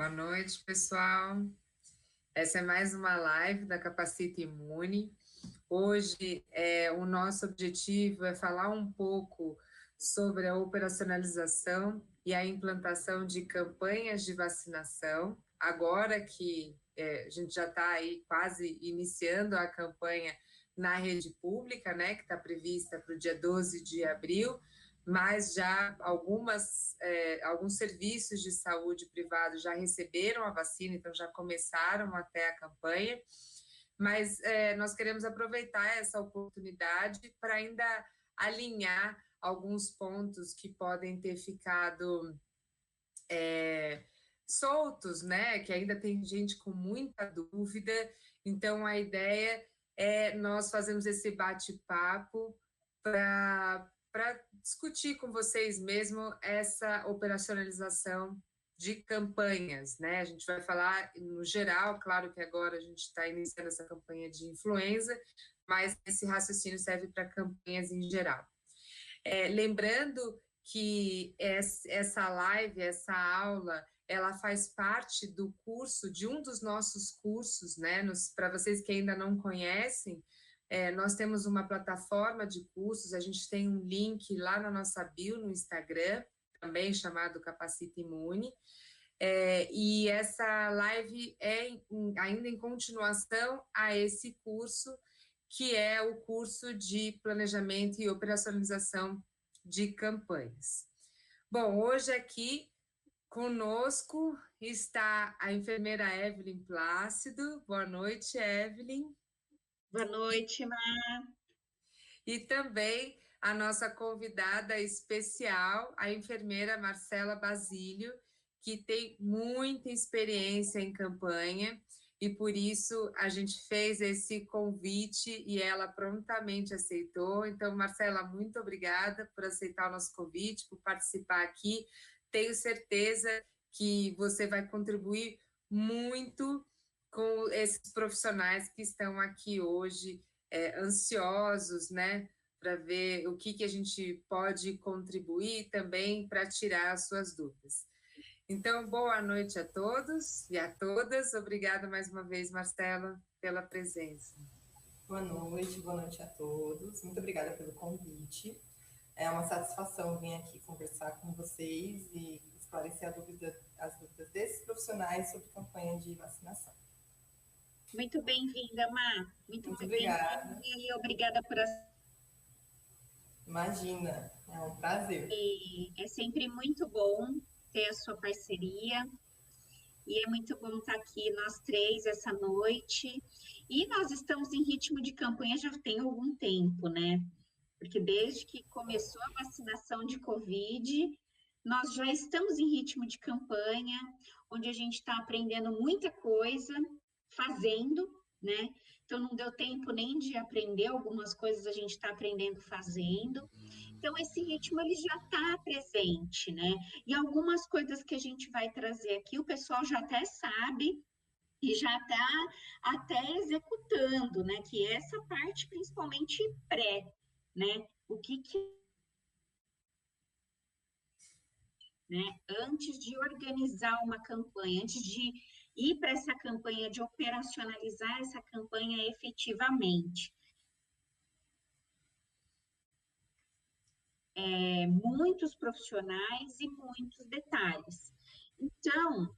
Boa noite, pessoal. Essa é mais uma live da Capacita Imune. Hoje, o nosso objetivo é falar um pouco sobre a operacionalização e a implantação de campanhas de vacinação. Agora que a gente já está aí quase iniciando a campanha na rede pública, né, que está prevista para o dia 12 de abril, mas já alguns serviços de saúde privados já receberam a vacina, então já começaram até a campanha, mas nós queremos aproveitar essa oportunidade para ainda alinhar alguns pontos que podem ter ficado soltos, né, que ainda tem gente com muita dúvida, então a ideia é nós fazermos esse bate-papo para discutir com vocês mesmo essa operacionalização de campanhas, né? A gente vai falar no geral, claro que agora a gente está iniciando essa campanha de influenza, mas esse raciocínio serve para campanhas em geral. Lembrando que essa live, essa aula, ela faz parte do curso, de um dos nossos cursos, né? Para vocês que ainda não conhecem, nós temos uma plataforma de cursos, a gente tem um link lá na nossa bio no Instagram, também chamado Capacita Imune, e essa live ainda em continuação a esse curso, que é o curso de planejamento e operacionalização de campanhas. Bom, hoje aqui conosco está a enfermeira Evelyn Plácido. Boa noite, Evelyn. Boa noite, Má. E também a nossa convidada especial, a enfermeira Marcela Basílio, que tem muita experiência em campanha, e por isso a gente fez esse convite e ela prontamente aceitou. Então, Marcela, muito obrigada por aceitar o nosso convite, por participar aqui. Tenho certeza que você vai contribuir muito com esses profissionais que estão aqui hoje, ansiosos, né, para ver o que a gente pode contribuir também para tirar as suas dúvidas. Então, boa noite a todos e a todas. Obrigada mais uma vez, Marcela, pela presença. Boa noite a todos. Muito obrigada pelo convite. É uma satisfação vir aqui conversar com vocês e esclarecer as dúvidas desses profissionais sobre campanha de vacinação. Muito bem-vinda, Má. Muito obrigada. E obrigada por... Imagina, é um prazer. É sempre muito bom ter a sua parceria, e é muito bom estar aqui nós três essa noite, e nós estamos em ritmo de campanha já tem algum tempo, né? Porque desde que começou a vacinação de Covid, nós já estamos em ritmo de campanha, onde a gente está aprendendo muita coisa, fazendo, né? Então, não deu tempo nem de aprender algumas coisas, a gente está aprendendo fazendo. Então, esse ritmo, ele já está presente, né? E algumas coisas que a gente vai trazer aqui, o pessoal já até sabe e já está até executando, né? Que é essa parte, principalmente pré, né? O que né? Antes de organizar uma campanha, antes de ir para essa campanha, de operacionalizar essa campanha efetivamente. Muitos profissionais e muitos detalhes. Então,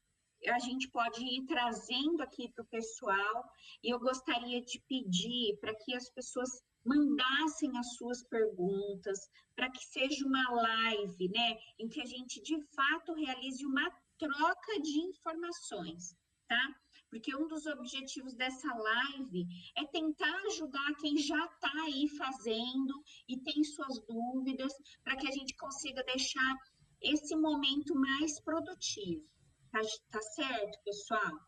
a gente pode ir trazendo aqui para o pessoal, e eu gostaria de pedir para que as pessoas mandassem as suas perguntas, para que seja uma live, né, em que a gente, de fato, realize uma troca de informações, tá? Porque um dos objetivos dessa live é tentar ajudar quem já está aí fazendo e tem suas dúvidas, para que a gente consiga deixar esse momento mais produtivo. Tá certo, pessoal?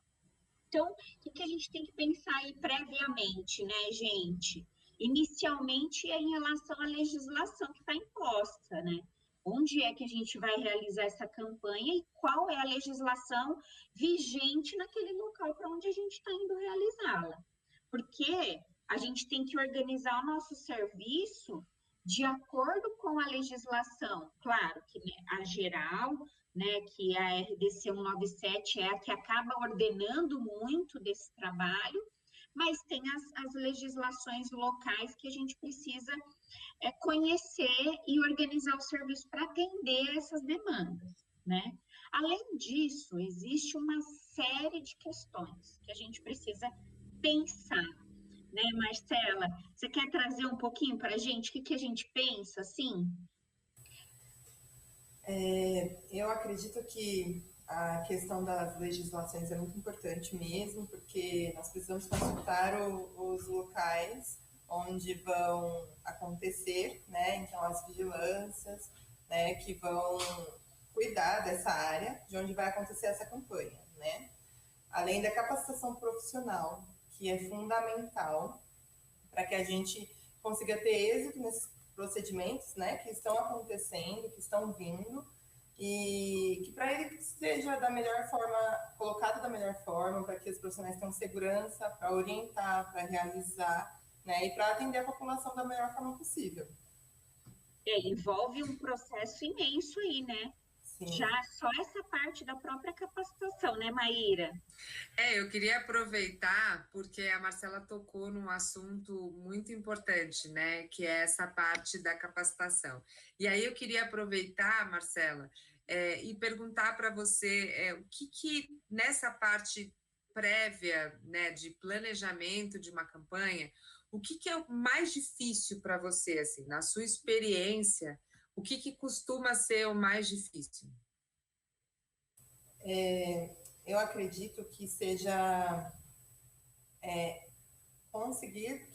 Então, o que a gente tem que pensar aí previamente, né, gente? Inicialmente é em relação à legislação que está imposta, né? Onde é que a gente vai realizar essa campanha e qual é a legislação vigente naquele local para onde a gente está indo realizá-la. Porque a gente tem que organizar o nosso serviço de acordo com a legislação, claro que, né, a geral, né, que a RDC 197 é a que acaba ordenando muito desse trabalho, mas tem as legislações locais que a gente precisa conhecer e organizar o serviço para atender essas demandas, né? Além disso, existe uma série de questões que a gente precisa pensar, né, Marcela? Você quer trazer um pouquinho para a gente? O que a gente pensa, assim? Eu acredito que a questão das legislações é muito importante mesmo, porque nós precisamos consultar os locais onde vão acontecer, né? Então, as vigilâncias, né, que vão cuidar dessa área de onde vai acontecer essa campanha, né? Além da capacitação profissional, que é fundamental para que a gente consiga ter êxito nesses procedimentos, né, que estão acontecendo, que estão vindo, e que para ele seja da melhor forma, colocado da melhor forma, para que os profissionais tenham segurança, para orientar, para realizar, né, e para atender a população da melhor forma possível. Envolve um processo imenso aí, né? Sim. Já só essa parte da própria capacitação, né, Maíra? Eu queria aproveitar, porque a Marcela tocou num assunto muito importante, né, que é essa parte da capacitação. E aí eu queria aproveitar, Marcela, e perguntar para você o que nessa parte prévia, né, de planejamento de uma campanha, o que é o mais difícil para você, assim, na sua experiência, o que costuma ser o mais difícil? Eu acredito que seja conseguir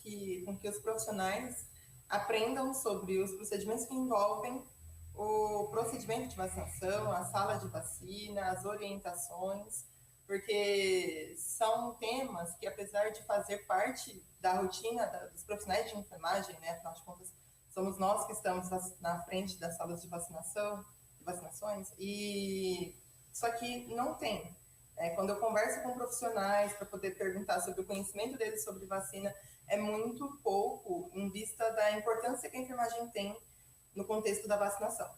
com que os profissionais aprendam sobre os procedimentos que envolvem o procedimento de vacinação, a sala de vacina, as orientações, porque são temas que, apesar de fazer parte da rotina dos profissionais de enfermagem, né, afinal de contas, somos nós que estamos na frente das salas de vacinações, e só que não tem. Quando eu converso com profissionais para poder perguntar sobre o conhecimento deles sobre vacina, é muito pouco em vista da importância que a enfermagem tem no contexto da vacinação.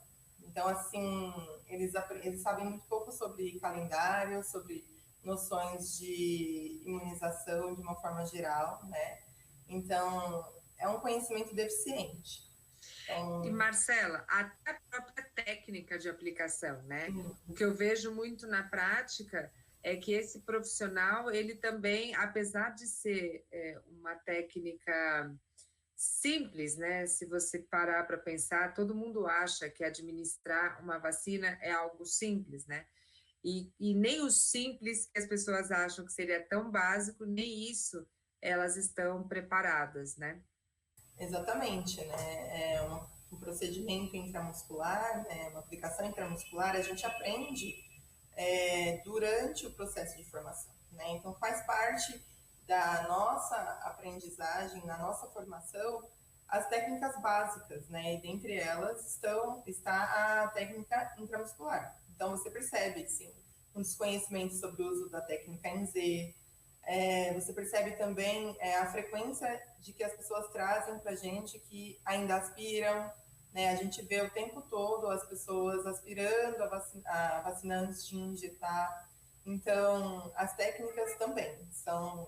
Então, assim, eles sabem muito pouco sobre calendário, sobre noções de imunização de uma forma geral, né? Então, é um conhecimento deficiente. E, Marcela, até a própria técnica de aplicação, né? O que eu vejo muito na prática é que esse profissional, ele também, apesar de ser uma técnica simples, né? Se você parar para pensar, todo mundo acha que administrar uma vacina é algo simples, né? E nem o simples que as pessoas acham que seria tão básico, nem isso elas estão preparadas, né? Exatamente, né? É um procedimento intramuscular, né? Uma aplicação intramuscular, a gente aprende durante o processo de formação, né? Então, faz parte da nossa aprendizagem, na nossa formação, as técnicas básicas, né? E dentre elas está a técnica intramuscular. Então, você percebe, sim, um desconhecimento sobre o uso da técnica em Z. Você percebe também a frequência de que as pessoas trazem para a gente que ainda aspiram, né? A gente vê o tempo todo as pessoas aspirando a vacina antes de injetar. Então, as técnicas também são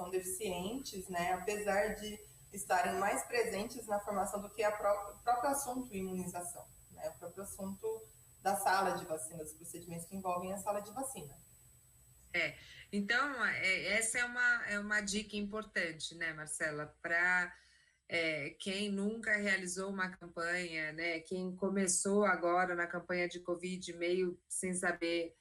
deficientes, né? Apesar de estarem mais presentes na formação do que o próprio assunto imunização, né? O próprio assunto da sala de vacina, dos procedimentos que envolvem a sala de vacina. Então, essa é uma dica importante, né, Marcela, para quem nunca realizou uma campanha, né, quem começou agora na campanha de Covid meio sem saber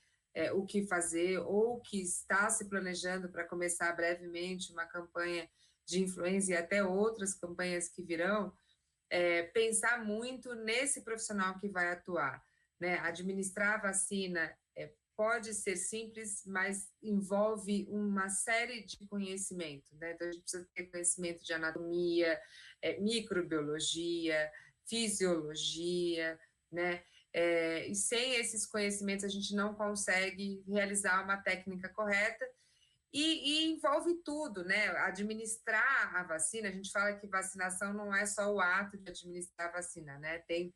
o que fazer, ou que está se planejando para começar brevemente uma campanha de influenza e até outras campanhas que virão, pensar muito nesse profissional que vai atuar, né? Administrar a vacina pode ser simples, mas envolve uma série de conhecimento, né? Então, a gente precisa ter conhecimento de anatomia, microbiologia, fisiologia, né? E sem esses conhecimentos, a gente não consegue realizar uma técnica correta E envolve tudo, né? Administrar a vacina, a gente fala que vacinação não é só o ato de administrar a vacina, né? Tem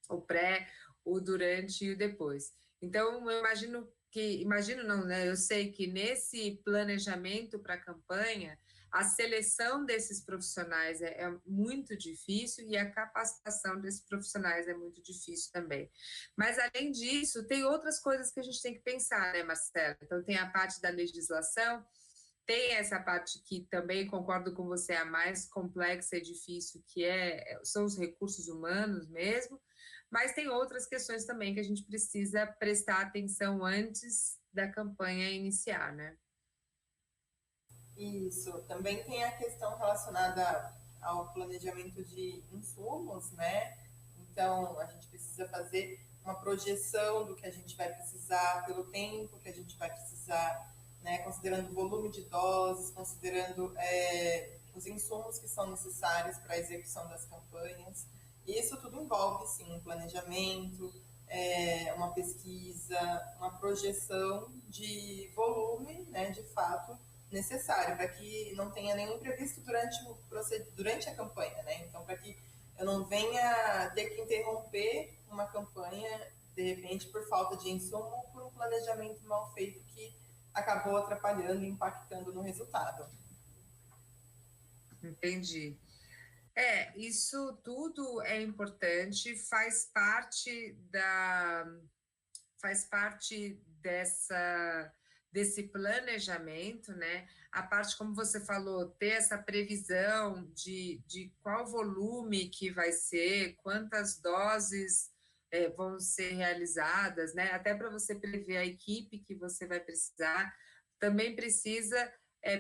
o pré, o durante e o depois. Então, imagino não, né? Eu sei que nesse planejamento para a campanha, a seleção desses profissionais é muito difícil e a capacitação desses profissionais é muito difícil também. Mas, além disso, tem outras coisas que a gente tem que pensar, né, Marcela? Então, tem a parte da legislação, tem essa parte que também concordo com você, a mais complexa e difícil, que são os recursos humanos mesmo, mas tem outras questões também que a gente precisa prestar atenção antes da campanha iniciar, né? Isso. Também tem a questão relacionada ao planejamento de insumos, né? Então, a gente precisa fazer uma projeção do que a gente vai precisar, pelo tempo que a gente vai precisar, né? Considerando o volume de doses, considerando os insumos que são necessários para a execução das campanhas. E isso tudo envolve, sim, um planejamento, uma pesquisa, uma projeção de volume, né, de fato, necessário, para que não tenha nenhum imprevisto durante a campanha, né? Então, para que eu não venha ter que interromper uma campanha, de repente, por falta de insumo ou por um planejamento mal feito que acabou atrapalhando e impactando no resultado. Entendi. Isso tudo é importante, faz parte desse planejamento, né? A parte, como você falou, ter essa previsão de qual volume que vai ser, quantas doses vão ser realizadas, né? Até para você prever a equipe que você vai precisar, também precisa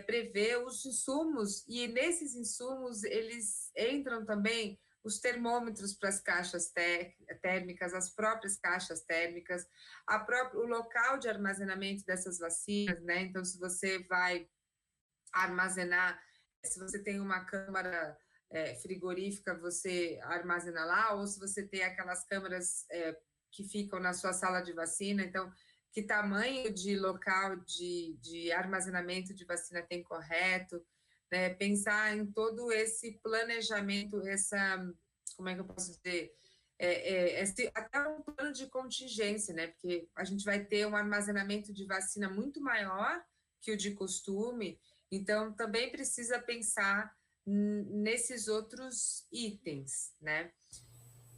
prever os insumos, e nesses insumos eles entram também os termômetros para as caixas térmicas, as próprias caixas térmicas, o local de armazenamento dessas vacinas, né? Então, se você vai armazenar, se você tem uma câmara frigorífica, você armazena lá, ou se você tem aquelas câmaras que ficam na sua sala de vacina, então, que tamanho de local de armazenamento de vacina tem correto, né? Pensar em todo esse planejamento, como é que eu posso dizer? Até um plano de contingência, né? Porque a gente vai ter um armazenamento de vacina muito maior que o de costume, então também precisa pensar nesses outros itens, né?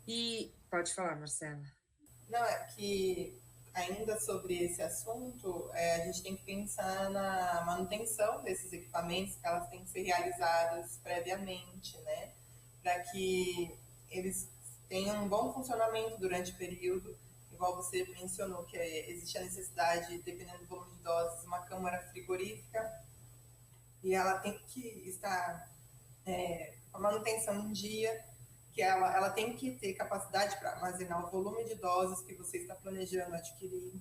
E pode falar, Marcela. Não, é que ainda sobre esse assunto, a gente tem que pensar na manutenção desses equipamentos, que elas têm que ser realizadas previamente, né? Para que eles tenham um bom funcionamento durante o período, igual você mencionou, que existe a necessidade, dependendo do volume de doses, uma câmara frigorífica, e ela tem que estar com a manutenção em dia, que ela tem que ter capacidade para armazenar o volume de doses que você está planejando adquirir.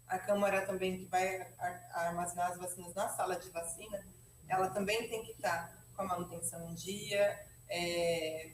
A câmara também que vai armazenar as vacinas na sala de vacina, ela também tem que estar com a manutenção em dia,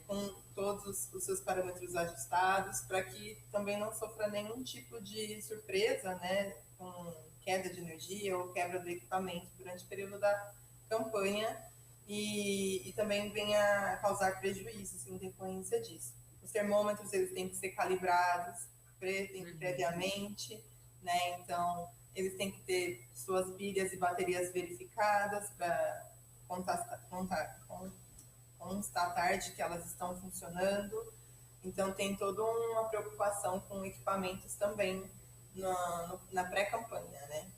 com todos os seus parâmetros ajustados, para que também não sofra nenhum tipo de surpresa, né, com queda de energia ou quebra do equipamento durante o período da campanha, e também venha causar prejuízos em decorrência disso. Os termômetros, eles têm que ser calibrados previamente, né? Então, eles têm que ter suas pilhas e baterias verificadas para constatar de que elas estão funcionando. Então, tem toda uma preocupação com equipamentos também na pré-campanha, né?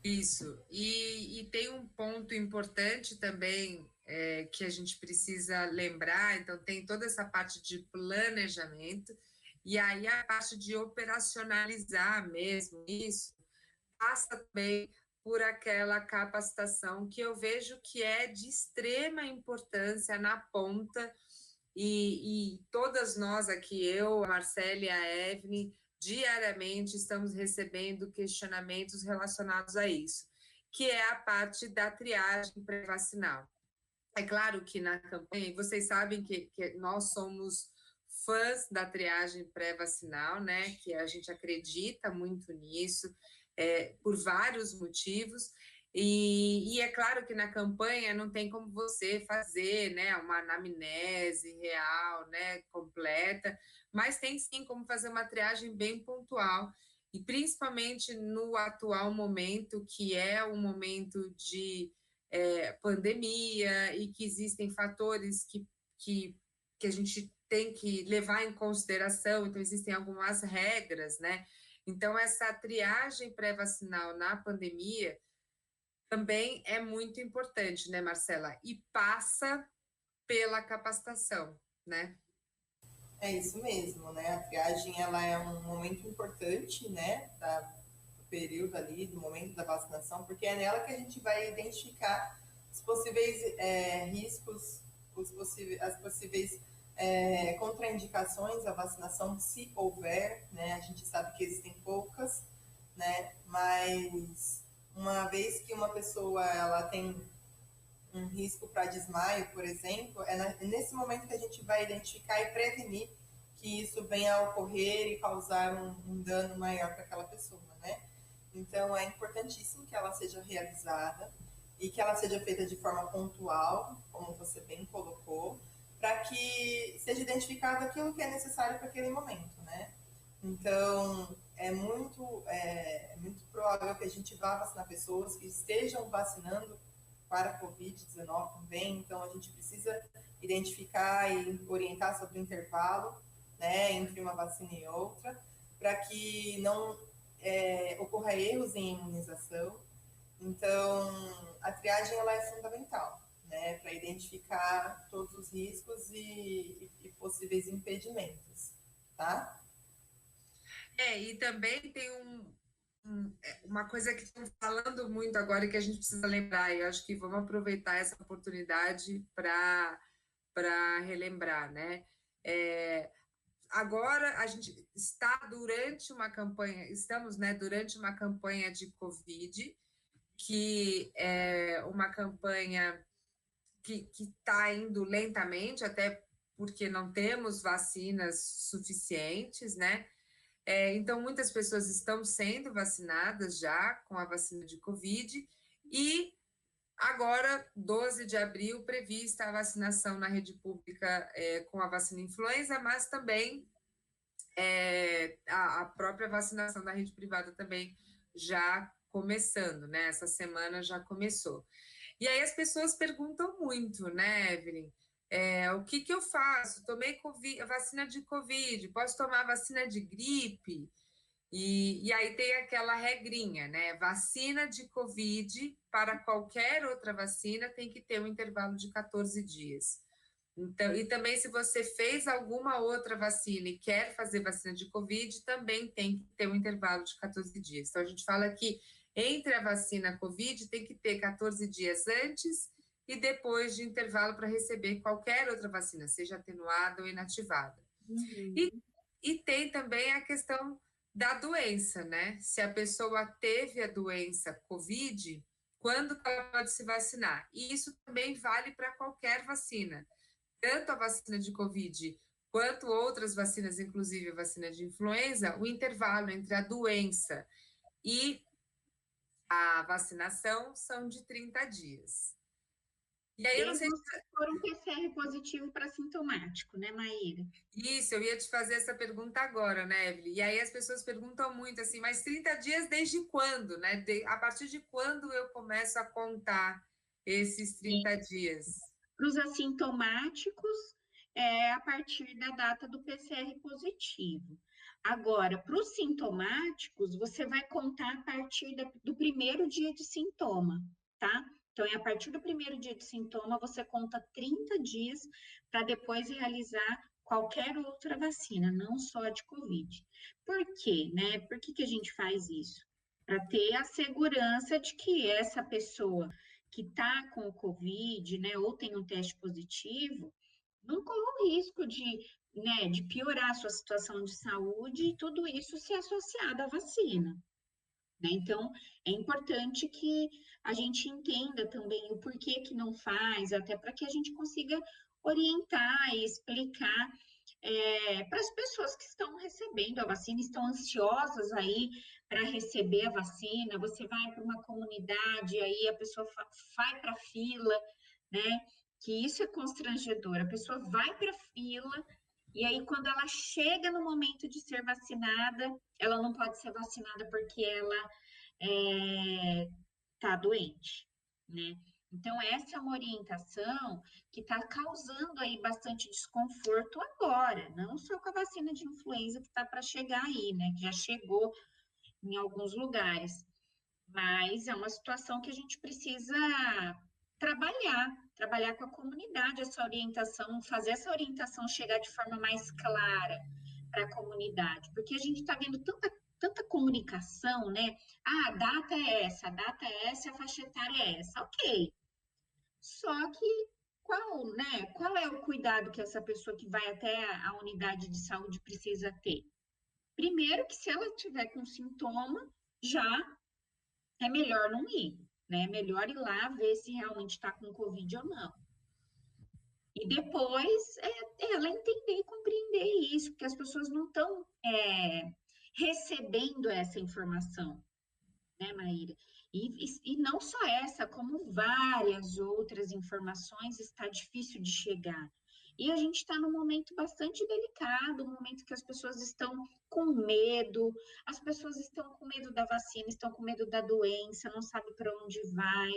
Isso, e tem um ponto importante também que a gente precisa lembrar, então tem toda essa parte de planejamento, e aí a parte de operacionalizar mesmo isso, passa também por aquela capacitação que eu vejo que é de extrema importância na ponta, e todas nós aqui, eu, a Marcela e a Evelyn, diariamente estamos recebendo questionamentos relacionados a isso, que é a parte da triagem pré-vacinal. É claro que na campanha, vocês sabem que nós somos fãs da triagem pré-vacinal, né? Que a gente acredita muito nisso. por vários motivos. E é claro que na campanha não tem como você fazer, né, uma anamnese real, né, completa, mas tem sim como fazer uma triagem bem pontual, e principalmente no atual momento, que é um momento de pandemia, e que existem fatores que a gente tem que levar em consideração, então existem algumas regras, né? Então, essa triagem pré-vacinal na pandemia também é muito importante, né, Marcela? E passa pela capacitação, né? É isso mesmo, né? A triagem, ela é um momento importante, né, do período ali, do momento da vacinação, porque é nela que a gente vai identificar os possíveis riscos, as possíveis contraindicações à vacinação, se houver, né? A gente sabe que existem poucas, né? Mas uma vez que uma pessoa ela tem um risco para desmaio, por exemplo, é nesse momento que a gente vai identificar e prevenir que isso venha a ocorrer e causar um dano maior para aquela pessoa, né? Então, é importantíssimo que ela seja realizada e que ela seja feita de forma pontual, como você bem colocou, para que seja identificado aquilo que é necessário para aquele momento, né? Então, é muito provável que a gente vá vacinar pessoas que estejam vacinando para a Covid-19 também, então a gente precisa identificar e orientar sobre o intervalo, né, entre uma vacina e outra, para que não ocorra erros em imunização. Então, a triagem ela é fundamental, né, para identificar todos os riscos e possíveis impedimentos, tá? E também tem uma coisa que estão falando muito agora e que a gente precisa lembrar, e eu acho que vamos aproveitar essa oportunidade para relembrar, né? Agora a gente está durante uma campanha, estamos, né, durante uma campanha de Covid, que é uma campanha que está indo lentamente, até porque não temos vacinas suficientes, né? Então, muitas pessoas estão sendo vacinadas já com a vacina de Covid, e agora, 12 de abril, prevista a vacinação na rede pública com a vacina influenza, mas também a própria vacinação da rede privada também já começando, né? Essa semana já começou. E aí as pessoas perguntam muito, né, Evelyn? O que eu faço? Tomei a vacina de Covid, posso tomar a vacina de gripe? E aí tem aquela regrinha, né? Vacina de Covid, para qualquer outra vacina, tem que ter um intervalo de 14 dias. Então, e também, se você fez alguma outra vacina e quer fazer vacina de Covid, também tem que ter um intervalo de 14 dias. Então, a gente fala que entre a vacina Covid tem que ter 14 dias antes e depois de intervalo para receber qualquer outra vacina, seja atenuada ou inativada. E tem também a questão da doença, né? Se a pessoa teve a doença Covid, quando ela pode se vacinar? E isso também vale para qualquer vacina. Tanto a vacina de Covid quanto outras vacinas, inclusive a vacina de influenza, o intervalo entre a doença e a vacinação são de 30 dias. E aí, eu não sei se for um PCR positivo para sintomático, né, Maíra? Isso, eu ia te fazer essa pergunta agora, né, Evelyn? E aí as pessoas perguntam muito assim, mas 30 dias desde quando, né? A partir de quando eu começo a contar esses 30 dias? Para os assintomáticos, a partir da data do PCR positivo. Agora, para os sintomáticos, você vai contar a partir do primeiro dia de sintoma, tá? Então, a partir do primeiro dia de sintoma, você conta 30 dias para depois realizar qualquer outra vacina, não só a de Covid. Por quê, né? Por que a gente faz isso? Para ter a segurança de que essa pessoa que está com o Covid, né, ou tem um teste positivo, não corre o risco de piorar a sua situação de saúde e tudo isso ser associado à vacina. Né? Então, é importante que a gente entenda também o porquê que não faz, até para que a gente consiga orientar e explicar para as pessoas que estão recebendo a vacina, estão ansiosas aí para receber a vacina. Você vai para uma comunidade, aí a pessoa vai para a fila, né? Que isso é constrangedor. A pessoa vai para a fila e aí quando ela chega no momento de ser vacinada, ela não pode ser vacinada porque ela está doente, né? Então, essa é uma orientação que está causando aí bastante desconforto agora, não só com a vacina de influenza que está para chegar aí, né? Que já chegou em alguns lugares, mas é uma situação que a gente precisa trabalhar com a comunidade essa orientação, fazer essa orientação chegar de forma mais clara para a comunidade, porque a gente está vendo tanta comunicação, né? Ah, a data é essa, a faixa etária é essa, ok. Só que qual é o cuidado que essa pessoa que vai até a unidade de saúde precisa ter? Primeiro que se ela tiver com sintoma, já é melhor não ir, né? É melhor ir lá ver se realmente está com Covid ou não. E depois ela entender e compreender isso, porque as pessoas não estão recebendo essa informação, né, Maíra? E não só essa, como várias outras informações está difícil de chegar. E a gente está num momento bastante delicado, um momento que as pessoas estão com medo, as pessoas estão com medo da vacina, estão com medo da doença, não sabe para onde vai.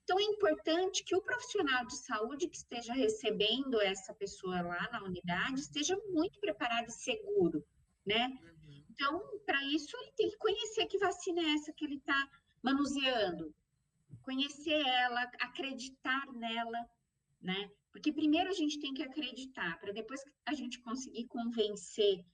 Então, é importante que o profissional de saúde que esteja recebendo essa pessoa lá na unidade esteja muito preparado e seguro, né? Então, para isso, ele tem que conhecer que vacina é essa que ele está manuseando, conhecer ela, acreditar nela, né? Porque primeiro a gente tem que acreditar, para depois a gente conseguir convencer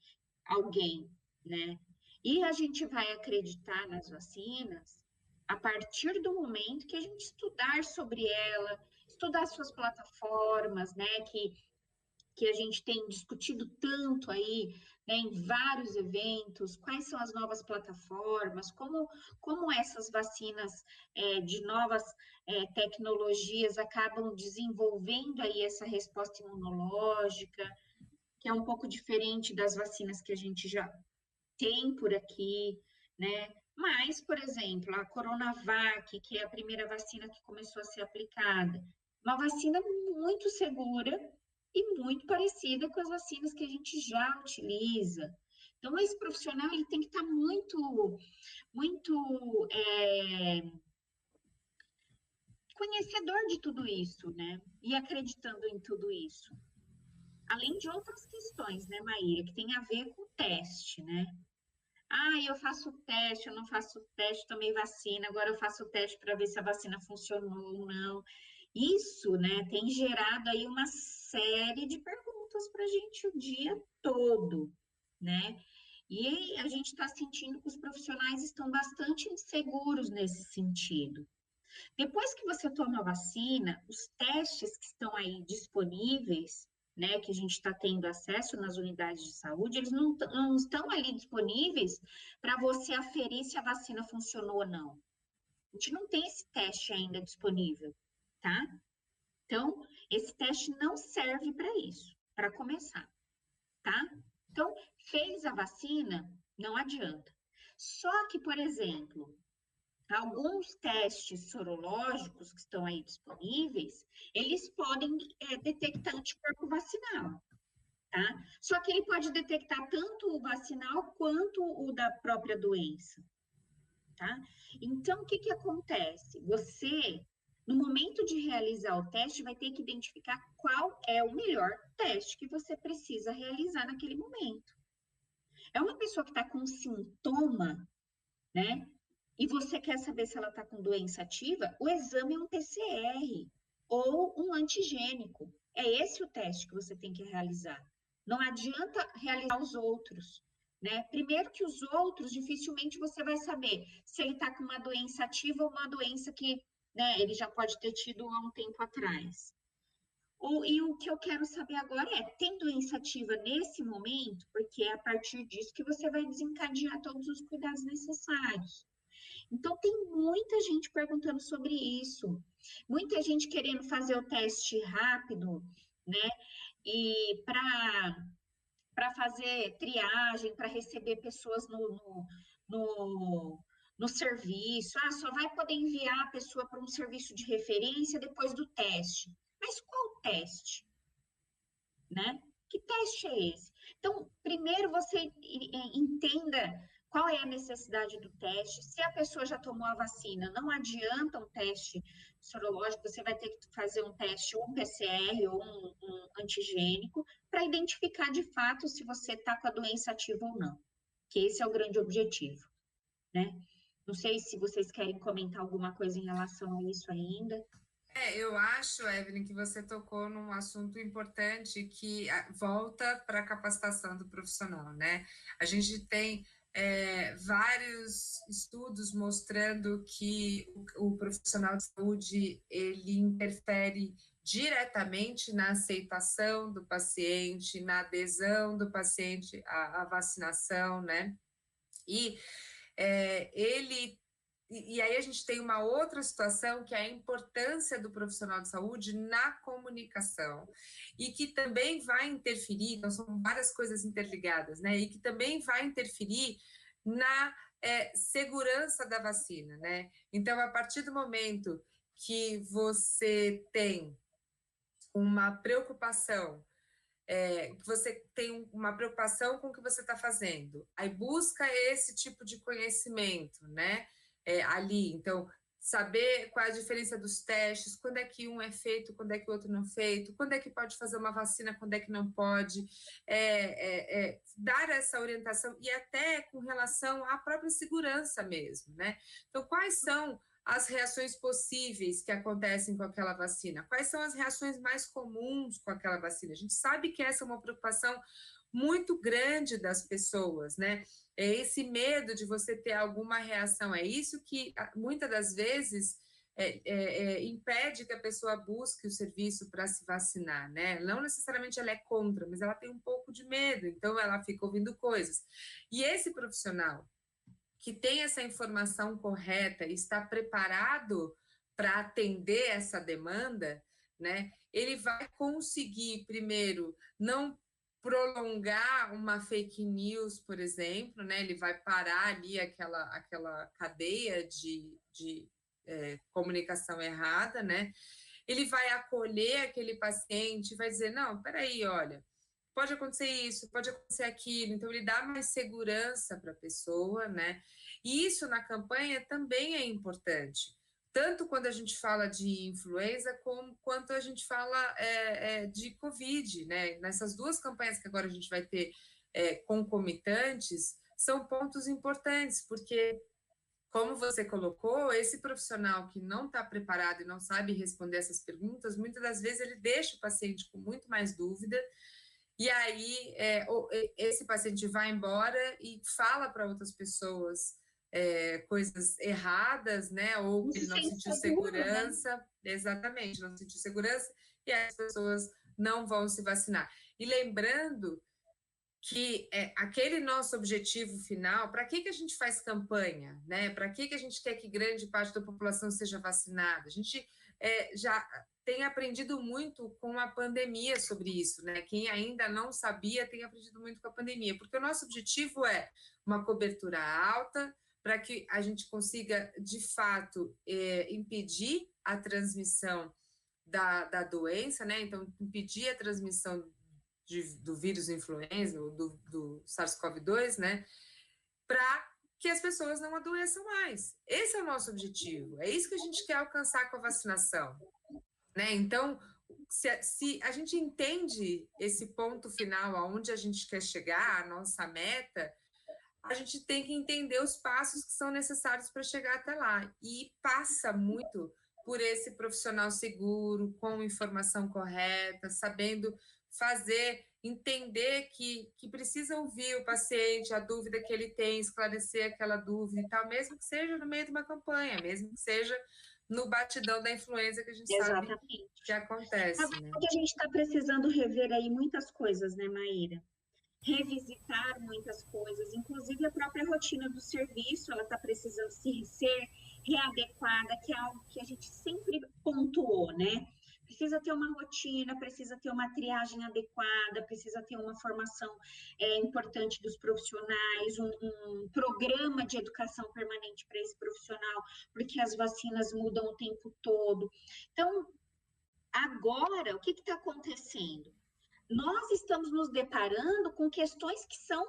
alguém, né? E a gente vai acreditar nas vacinas a partir do momento que a gente estudar sobre ela, estudar suas plataformas, né? Que a gente tem discutido tanto aí, né, em vários eventos, quais são as novas plataformas, como essas vacinas de novas tecnologias acabam desenvolvendo aí essa resposta imunológica, que é um pouco diferente das vacinas que a gente já tem por aqui, né? Mas, por exemplo, a Coronavac, que é a primeira vacina que começou a ser aplicada, uma vacina muito segura e muito parecida com as vacinas que a gente já utiliza. Então, esse profissional ele tem que estar muito conhecedor de tudo isso, né? E acreditando em tudo isso. Além de outras questões, né, Maíra, que tem a ver com o teste, né? Ah, eu faço teste, eu não faço teste, tomei vacina, agora eu faço o teste para ver se a vacina funcionou ou não. Isso, né, tem gerado aí uma série de perguntas para a gente o dia todo, né? E a gente está sentindo que os profissionais estão bastante inseguros nesse sentido. Depois que você toma a vacina, os testes que estão aí disponíveis, né, que a gente está tendo acesso nas unidades de saúde, eles não estão ali disponíveis para você aferir se a vacina funcionou ou não. A gente não tem esse teste ainda disponível, tá? Então, esse teste não serve para isso, para começar, tá? Então, fez a vacina, não adianta. Só que, por exemplo, alguns testes sorológicos que estão aí disponíveis, eles podem detectar anticorpo vacinal, tá? Só que ele pode detectar tanto o vacinal quanto o da própria doença, tá? Então, o que que acontece? Você, no momento de realizar o teste, vai ter que identificar qual é o melhor teste que você precisa realizar naquele momento. É uma pessoa que está com sintoma, né? E você quer saber se ela está com doença ativa, o exame é um PCR ou um antigênico. É esse o teste que você tem que realizar. Não adianta realizar os outros, né? Primeiro que os outros, dificilmente você vai saber se ele está com uma doença ativa ou uma doença que, né, ele já pode ter tido há um tempo atrás. E o que eu quero saber agora é, tem doença ativa nesse momento? Porque é a partir disso que você vai desencadear todos os cuidados necessários. Então, tem muita gente perguntando sobre isso, muita gente querendo fazer o teste rápido, né? E para para fazer triagem, para receber pessoas no serviço. Ah, só vai poder enviar a pessoa para um serviço de referência depois do teste. Mas qual teste? Né? Que teste é esse? Então, primeiro você entenda qual é a necessidade do teste. Se a pessoa já tomou a vacina, não adianta um teste sorológico, você vai ter que fazer um teste, ou um PCR, ou um antigênico, para identificar de fato se você está com a doença ativa ou não. Que esse é o grande objetivo, né? Não sei se vocês querem comentar alguma coisa em relação a isso ainda. Eu acho, Evelyn, que você tocou num assunto importante que volta para a capacitação do profissional, né? A gente tem vários estudos mostrando que o profissional de saúde, ele interfere diretamente na aceitação do paciente, na adesão do paciente à vacinação, né? E E aí a gente tem uma outra situação, que é a importância do profissional de saúde na comunicação, e que também vai interferir, então são várias coisas interligadas, né? E que também vai interferir na segurança da vacina, né? Então, a partir do momento que você tem uma preocupação, que você tem uma preocupação com o que você está fazendo, aí busca esse tipo de conhecimento, né? Ali, então, saber qual é a diferença dos testes, quando é que um é feito, quando é que o outro não é feito, quando é que pode fazer uma vacina, quando é que não pode, dar essa orientação, e até com relação à própria segurança mesmo, né? Então, quais são as reações possíveis que acontecem com aquela vacina? Quais são as reações mais comuns com aquela vacina? A gente sabe que essa é uma preocupação muito grande das pessoas, né? É esse medo de você ter alguma reação, é isso que muitas das vezes impede que a pessoa busque o serviço para se vacinar, né? Não necessariamente ela é contra, mas ela tem um pouco de medo, então ela fica ouvindo coisas. E esse profissional que tem essa informação correta e está preparado para atender essa demanda, né? Ele vai conseguir, primeiro, não prolongar uma fake news, por exemplo, né? Ele vai parar ali aquela cadeia de comunicação errada, né? Ele vai acolher aquele paciente, vai dizer, não, peraí, olha, pode acontecer isso, pode acontecer aquilo, então ele dá mais segurança para a pessoa, né? E isso na campanha também é importante, tanto quando a gente fala de influenza, quanto a gente fala de Covid, né? Nessas duas campanhas que agora a gente vai ter concomitantes, são pontos importantes, porque, como você colocou, esse profissional que não está preparado e não sabe responder essas perguntas, muitas das vezes ele deixa o paciente com muito mais dúvida, e aí esse paciente vai embora e fala para outras pessoas coisas erradas, né? Ou que ele não sentiu segurança, né? Exatamente, não sentiu segurança, e aí as pessoas não vão se vacinar. E lembrando que aquele nosso objetivo final, para que a gente faz campanha, né? Para que a gente quer que grande parte da população seja vacinada? A gente já tem aprendido muito com a pandemia sobre isso, né? Quem ainda não sabia tem aprendido muito com a pandemia, porque o nosso objetivo é uma cobertura alta, para que a gente consiga, de fato, impedir a transmissão da doença, né? Então, impedir a transmissão do vírus influenza, do SARS-CoV-2, né? Para que as pessoas não adoeçam mais. Esse é o nosso objetivo, é isso que a gente quer alcançar com a vacinação, né? Então, se a gente entende esse ponto final, aonde a gente quer chegar, a nossa meta, a gente tem que entender os passos que são necessários para chegar até lá. E passa muito por esse profissional seguro, com informação correta, sabendo entender que precisa ouvir o paciente, a dúvida que ele tem, esclarecer aquela dúvida e tal, mesmo que seja no meio de uma campanha, mesmo que seja no batidão da influenza que a gente sabe que acontece. Né? A gente está precisando rever aí muitas coisas, né, Maíra? Revisitar muitas coisas, inclusive a própria rotina do serviço, ela está precisando ser readequada, que é algo que a gente sempre pontuou, né? Precisa ter uma rotina, precisa ter uma triagem adequada, precisa ter uma formação importante dos profissionais, um programa de educação permanente para esse profissional, porque as vacinas mudam o tempo todo. Então, agora, o que está acontecendo? Nós estamos nos deparando com questões que são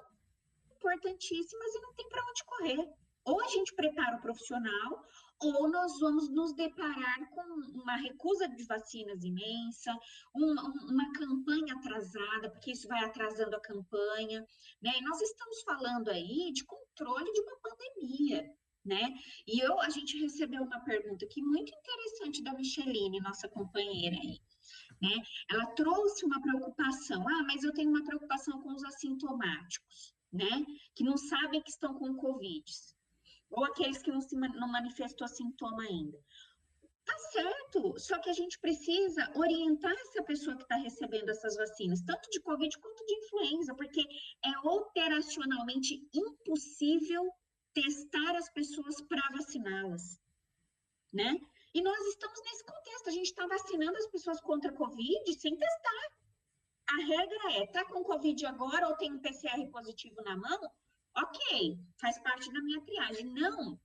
importantíssimas e não tem para onde correr. Ou a gente prepara o profissional, ou nós vamos nos deparar com uma recusa de vacinas imensa, uma campanha atrasada, porque isso vai atrasando a campanha, né? E nós estamos falando aí de controle de uma pandemia, né? E a gente recebeu uma pergunta aqui muito interessante da Micheline, nossa companheira aí, né? Ela trouxe uma preocupação, mas eu tenho uma preocupação com os assintomáticos, né? Que não sabem que estão com Covid, ou aqueles que não manifestou sintoma ainda. Tá certo, só que a gente precisa orientar essa pessoa que está recebendo essas vacinas, tanto de Covid quanto de influenza, porque é operacionalmente impossível testar as pessoas para vaciná-las, né? E nós estamos nesse contexto, a gente está vacinando as pessoas contra a Covid sem testar. A regra é, tá com Covid agora ou tem um PCR positivo na mão? Ok, faz parte da minha triagem. Não,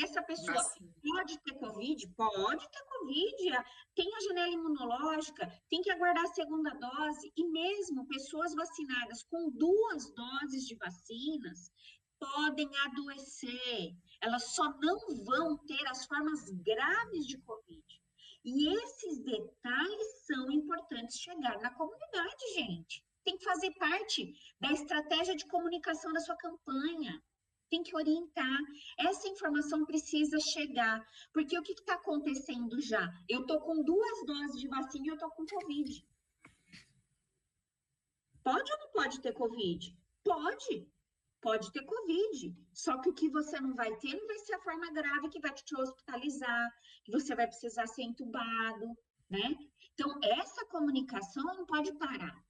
essa pessoa pode ter Covid? Pode ter Covid, tem a janela imunológica, tem que aguardar a segunda dose, e mesmo pessoas vacinadas com 2 doses de vacinas podem adoecer, elas só não vão ter as formas graves de Covid. E esses detalhes são importantes chegar na comunidade, gente. Tem que fazer parte da estratégia de comunicação da sua campanha. Tem que orientar. Essa informação precisa chegar. Porque o que está acontecendo já? Eu estou com 2 doses de vacina e eu estou com Covid. Pode ou não pode ter Covid? Pode. Pode ter Covid. Só que o que você não vai ter não vai ser a forma grave que vai te hospitalizar, que você vai precisar ser entubado, né? Então, essa comunicação não pode parar.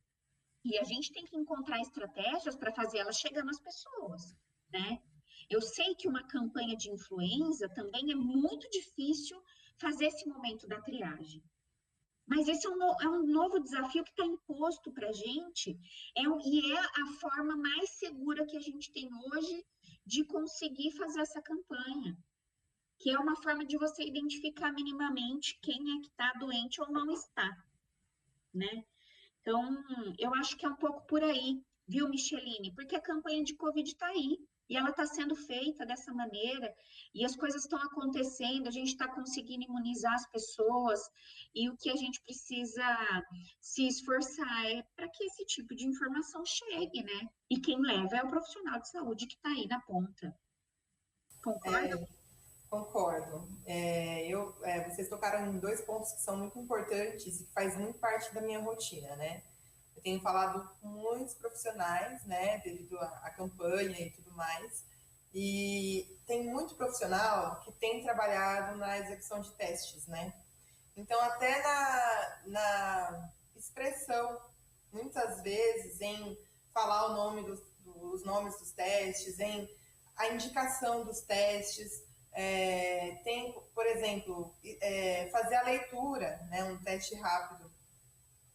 E a gente tem que encontrar estratégias para fazer ela chegar nas pessoas, né? Eu sei que uma campanha de influenza também é muito difícil fazer esse momento da triagem. Mas esse é um novo desafio que está imposto para a gente, e é a forma mais segura que a gente tem hoje de conseguir fazer essa campanha, que é uma forma de você identificar minimamente quem é que está doente ou não está, né? Então, eu acho que é um pouco por aí, viu, Micheline? Porque a campanha de Covid está aí, e ela está sendo feita dessa maneira, e as coisas estão acontecendo, a gente está conseguindo imunizar as pessoas, e o que a gente precisa se esforçar é para que esse tipo de informação chegue, né? E quem leva é o profissional de saúde que está aí na ponta. Concorda? Concordo. Vocês tocaram em 2 pontos que são muito importantes e que faz muito parte da minha rotina, né? Eu tenho falado com muitos profissionais, né, devido à campanha e tudo mais, e tem muito profissional que tem trabalhado na execução de testes, né? Então, até na expressão, muitas vezes, em falar os nomes dos testes, em a indicação dos testes, tem, por exemplo, fazer a leitura, né, um teste rápido,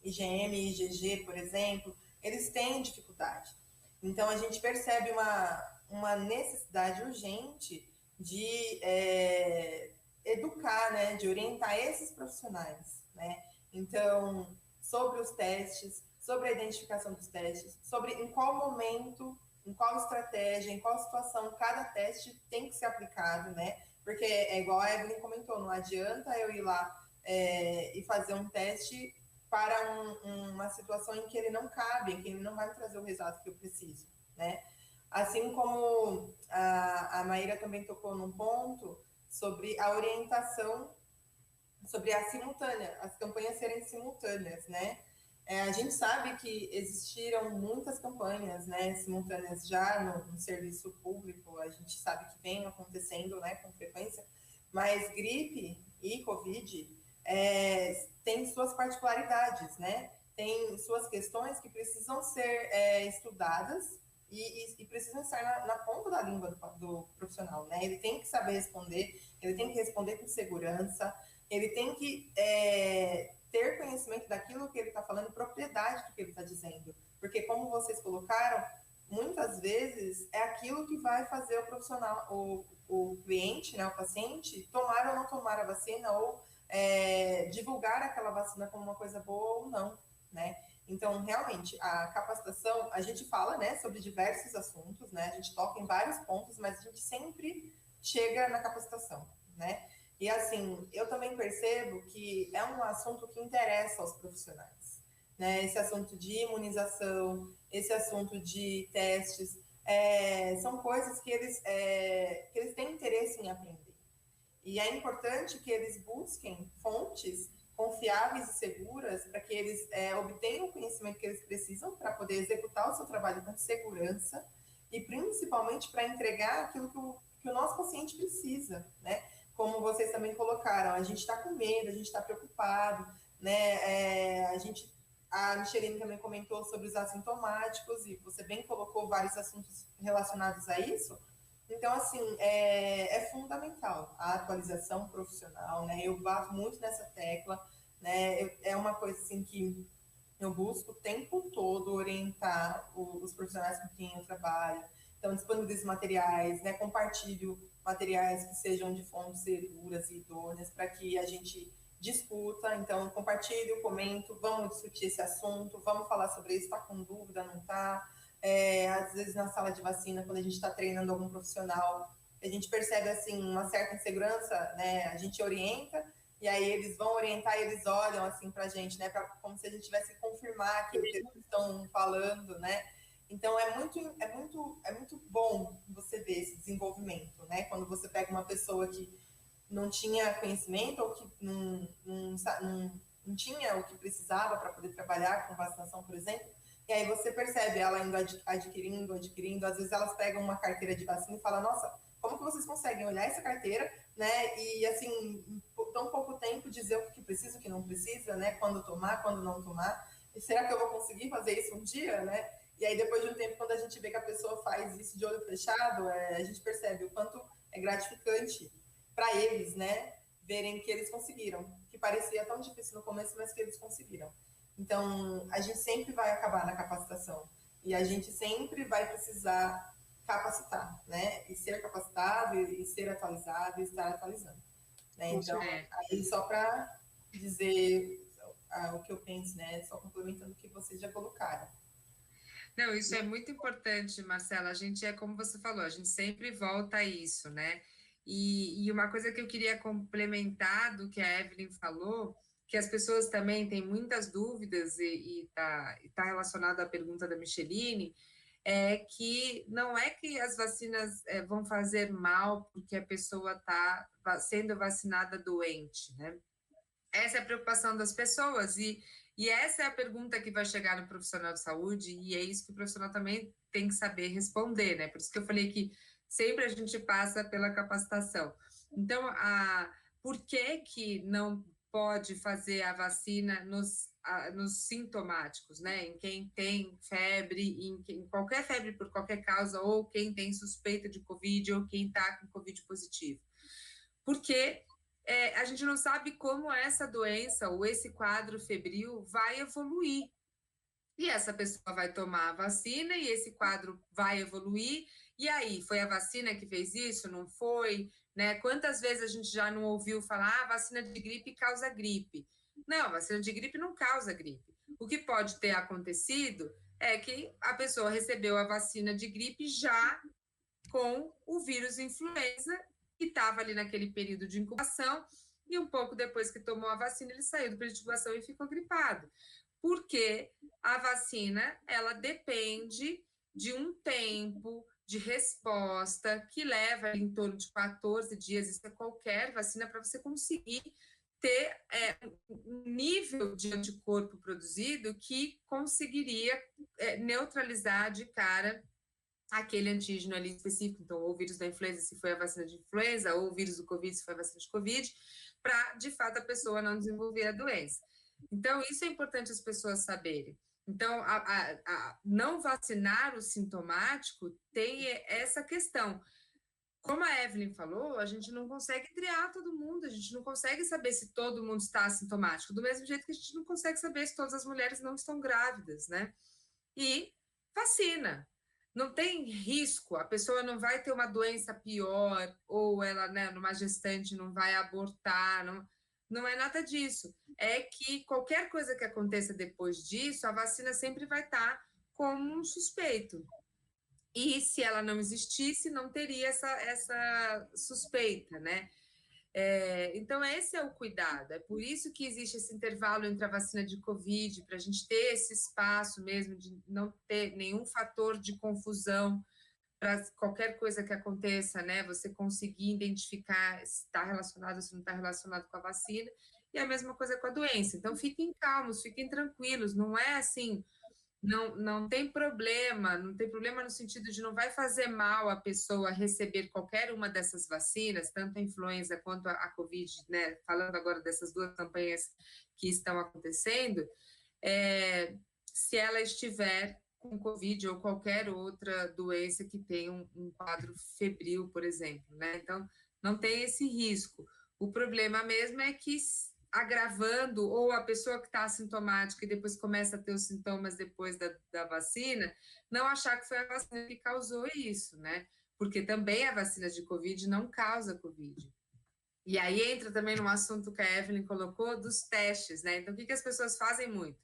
IgM, IgG, por exemplo, eles têm dificuldade. Então, a gente percebe uma necessidade urgente de educar, né, de orientar esses profissionais, né? Então, sobre os testes, sobre a identificação dos testes, sobre em qual momento, em qual estratégia, em qual situação cada teste tem que ser aplicado, né? Porque é igual a Evelyn comentou, não adianta eu ir lá e fazer um teste para uma situação em que ele não cabe, em que ele não vai me trazer o resultado que eu preciso, né? Assim como a Maíra também tocou num ponto sobre a orientação, sobre a simultânea, as campanhas serem simultâneas, né? A gente sabe que existiram muitas campanhas, né, simultâneas já no serviço público, a gente sabe que vem acontecendo, né, com frequência, mas gripe e Covid tem suas particularidades, né? Tem suas questões que precisam ser estudadas e precisam estar na ponta da língua do profissional, né? Ele tem que saber responder, ele tem que responder com segurança, ele tem que ter conhecimento daquilo que ele está falando, propriedade do que ele está dizendo. Porque, como vocês colocaram, muitas vezes é aquilo que vai fazer o profissional, o cliente, né, o paciente, tomar ou não tomar a vacina, ou divulgar aquela vacina como uma coisa boa ou não, né? Então, realmente, a capacitação, a gente fala, né, sobre diversos assuntos, né? A gente toca em vários pontos, mas a gente sempre chega na capacitação, né? E, assim, eu também percebo que é um assunto que interessa aos profissionais, né? Esse assunto de imunização, esse assunto de testes, são coisas que eles têm interesse em aprender. E é importante que eles busquem fontes confiáveis e seguras para que eles obtenham o conhecimento que eles precisam para poder executar o seu trabalho com segurança e principalmente para entregar aquilo que o nosso paciente precisa, né? Como vocês também colocaram, a gente está com medo, a gente está preocupado, né? A Micheline também comentou sobre os assintomáticos e você bem colocou vários assuntos relacionados a isso. Então, assim, é fundamental a atualização profissional, né? Eu bato muito nessa tecla, né? É uma coisa, assim, que eu busco o tempo todo orientar os profissionais com quem eu trabalho. Então, disponibilizo materiais, né? Compartilho materiais que sejam de fontes seguras e idôneas para que a gente discuta. Então, compartilho, comento, vamos discutir esse assunto, vamos falar sobre isso, está com dúvida, não está? Às vezes na sala de vacina, quando a gente está treinando algum profissional, a gente percebe assim uma certa insegurança, né? A gente orienta e aí eles vão orientar e eles olham assim para a gente, né? Como se a gente tivesse que confirmar aquilo que eles estão falando, né? Então é muito bom você ver esse desenvolvimento, né? Quando você pega uma pessoa que não tinha conhecimento ou que não tinha o que precisava para poder trabalhar com vacinação, por exemplo. E aí você percebe ela indo adquirindo, às vezes elas pegam uma carteira de vacina e falam, nossa, como que vocês conseguem olhar essa carteira, né, e assim, em tão pouco tempo dizer o que precisa, o que não precisa, né, quando tomar, quando não tomar, e será que eu vou conseguir fazer isso um dia, né? E aí depois de um tempo, quando a gente vê que a pessoa faz isso de olho fechado, a gente percebe o quanto é gratificante para eles, né, verem que eles conseguiram, que parecia tão difícil no começo, mas que eles conseguiram. Então, a gente sempre vai acabar na capacitação e a gente sempre vai precisar capacitar, né? E ser capacitado, e ser atualizado, e estar atualizando. Né? Então, aí só para dizer o que eu penso, né? Só complementando o que vocês já colocaram. Não, isso é muito importante, Marcela. A gente como você falou, a gente sempre volta a isso, né? E uma coisa que eu queria complementar do que a Evelyn falou, que as pessoas também têm muitas dúvidas e tá relacionado à pergunta da Micheline, é que não é que as vacinas vão fazer mal porque a pessoa está sendo vacinada doente, né? Essa é a preocupação das pessoas e essa é a pergunta que vai chegar no profissional de saúde e é isso que o profissional também tem que saber responder, né? Por isso que eu falei que sempre a gente passa pela capacitação. Então, por que não pode fazer a vacina nos sintomáticos, né? Em quem tem febre, em qualquer febre por qualquer causa, ou quem tem suspeita de Covid, ou quem está com Covid positivo. Porque a gente não sabe como essa doença ou esse quadro febril vai evoluir. E essa pessoa vai tomar a vacina e esse quadro vai evoluir. E aí, foi a vacina que fez isso? Não foi? Né? Quantas vezes a gente já não ouviu falar, a vacina de gripe causa gripe? Não, a vacina de gripe não causa gripe. O que pode ter acontecido é que a pessoa recebeu a vacina de gripe já com o vírus influenza, que estava ali naquele período de incubação, e um pouco depois que tomou a vacina, ele saiu do período de incubação e ficou gripado. Porque a vacina, ela depende de um tempo de resposta que leva em torno de 14 dias, isso é qualquer vacina, para você conseguir ter um nível de anticorpo produzido que conseguiria neutralizar de cara aquele antígeno ali específico, então, ou o vírus da influenza, se foi a vacina de influenza, ou o vírus do Covid, se foi a vacina de Covid, para, de fato, a pessoa não desenvolver a doença. Então, isso é importante as pessoas saberem. Então, não vacinar o sintomático tem essa questão. como a Evelyn falou, a gente não consegue triar todo mundo, a gente não consegue saber se todo mundo está assintomático, do mesmo jeito que a gente não consegue saber se todas as mulheres não estão grávidas, né? E vacina. Não tem risco, a pessoa não vai ter uma doença pior, ou ela, né, numa gestante, não vai abortar, não é nada disso. É que qualquer coisa que aconteça depois disso, a vacina sempre vai estar como um suspeito. E se ela não existisse, não teria essa suspeita, né? Então, esse é o cuidado. É por isso que existe esse intervalo entre a vacina de Covid, para a gente ter esse espaço mesmo de não ter nenhum fator de confusão para qualquer coisa que aconteça, né? Você conseguir identificar se está relacionado ou se não está relacionado com a vacina. E a mesma coisa com a doença. Então, fiquem calmos, fiquem tranquilos. Não é assim, não tem problema, não tem problema no sentido de não vai fazer mal a pessoa receber qualquer uma dessas vacinas, tanto a influenza quanto a Covid, né? Falando agora dessas duas campanhas que estão acontecendo, se ela estiver com Covid ou qualquer outra doença que tenha um quadro febril, por exemplo, né? Então, não tem esse risco. O problema mesmo é que agravando, ou a pessoa que está assintomática e depois começa a ter os sintomas depois da vacina, não achar que foi a vacina que causou isso, né? Porque também a vacina de Covid não causa Covid. E aí entra também num assunto que a Evelyn colocou dos testes, né? Então, o que as pessoas fazem muito?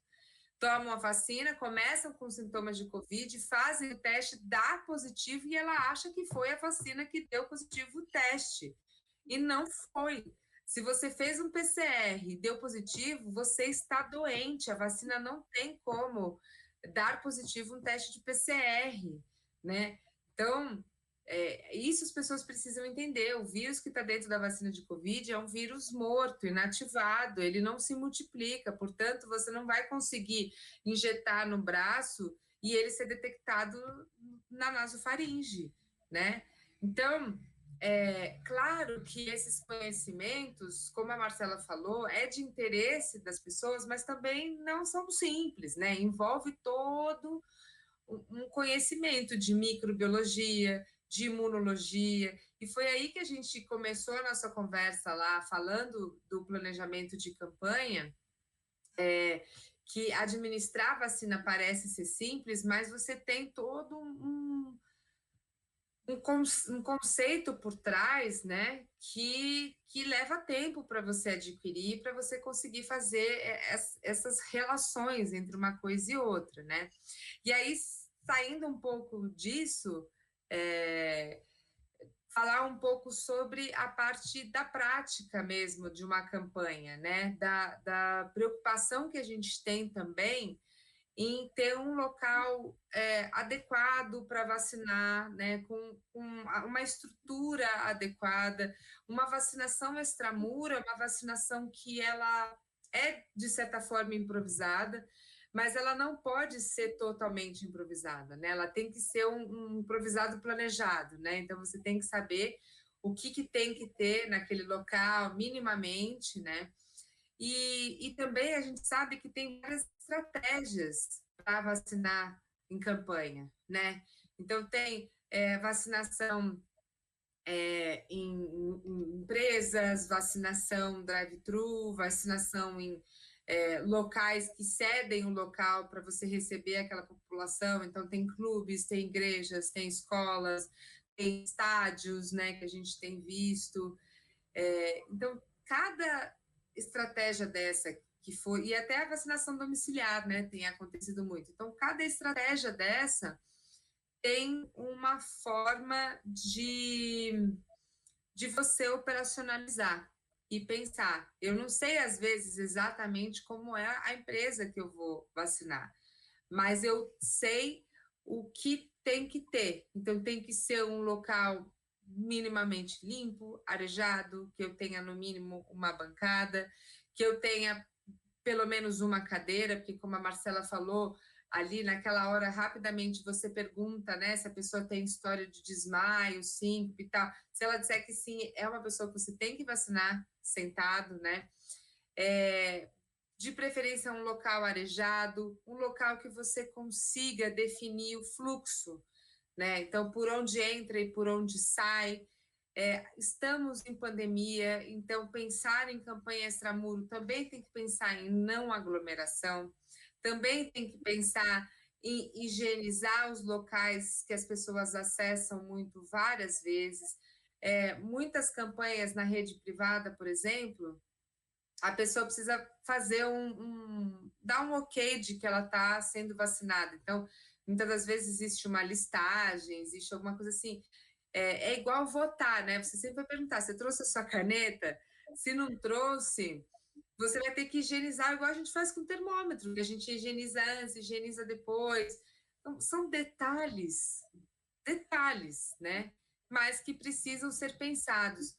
Tomam a vacina, começam com sintomas de Covid, fazem o teste, dá positivo e ela acha que foi a vacina que deu positivo o teste. E não foi. Se você fez um PCR e deu positivo, você está doente. A vacina não tem como dar positivo um teste de PCR, né? Então, isso as pessoas precisam entender. O vírus que está dentro da vacina de Covid é um vírus morto, inativado, ele não se multiplica, portanto, você não vai conseguir injetar no braço e ele ser detectado na nasofaringe, né? Então, claro que esses conhecimentos, como a Marcela falou, é de interesse das pessoas, mas também não são simples, né? Envolve todo um conhecimento de microbiologia, de imunologia, e foi aí que a gente começou a nossa conversa lá, falando do planejamento de campanha, que administrar a vacina parece ser simples, mas você tem todo um conceito por trás, né, que leva tempo para você adquirir, para você conseguir fazer essas relações entre uma coisa e outra, né? E aí, saindo um pouco disso, falar um pouco sobre a parte da prática mesmo de uma campanha, né? Da preocupação que a gente tem também em ter um local adequado para vacinar, né, com uma estrutura adequada, uma vacinação extramura, uma vacinação que ela é, de certa forma, improvisada, mas ela não pode ser totalmente improvisada, né? Ela tem que ser um improvisado planejado, né? Então, você tem que saber o que tem que ter naquele local, minimamente, né? E também a gente sabe que tem várias estratégias para vacinar em campanha, né? Então, tem vacinação em empresas, vacinação drive-thru, vacinação em locais que cedem o local para você receber aquela população. Então, tem clubes, tem igrejas, tem escolas, tem estádios, né, que a gente tem visto. Então, cada estratégia dessa que foi, e até a vacinação domiciliar, né, tem acontecido muito. Então, cada estratégia dessa tem uma forma de você operacionalizar e pensar. Eu não sei, às vezes, exatamente como é a empresa que eu vou vacinar, mas eu sei o que tem que ter. Então, tem que ser um local minimamente limpo, arejado, que eu tenha, no mínimo, uma bancada, que eu tenha pelo menos uma cadeira, porque, como a Marcela falou, ali naquela hora, rapidamente você pergunta, né, se a pessoa tem história de desmaio, síncope e tal. Se ela disser que sim, é uma pessoa que você tem que vacinar sentado, né? De preferência um local arejado, um local que você consiga definir o fluxo, né? Então, por onde entra e por onde sai. Estamos em pandemia, então pensar em campanha extramuro também tem que pensar em não aglomeração, também tem que pensar em higienizar os locais que as pessoas acessam muito várias vezes. Muitas campanhas na rede privada, por exemplo, a pessoa precisa fazer dar um ok de que ela está sendo vacinada. Então, muitas das vezes existe uma listagem, existe alguma coisa assim. É igual votar, né? Você sempre vai perguntar: você trouxe a sua caneta? Se não trouxe, você vai ter que higienizar, igual a gente faz com o termômetro, que a gente higieniza antes, higieniza depois. Então, são detalhes, né? Mas que precisam ser pensados.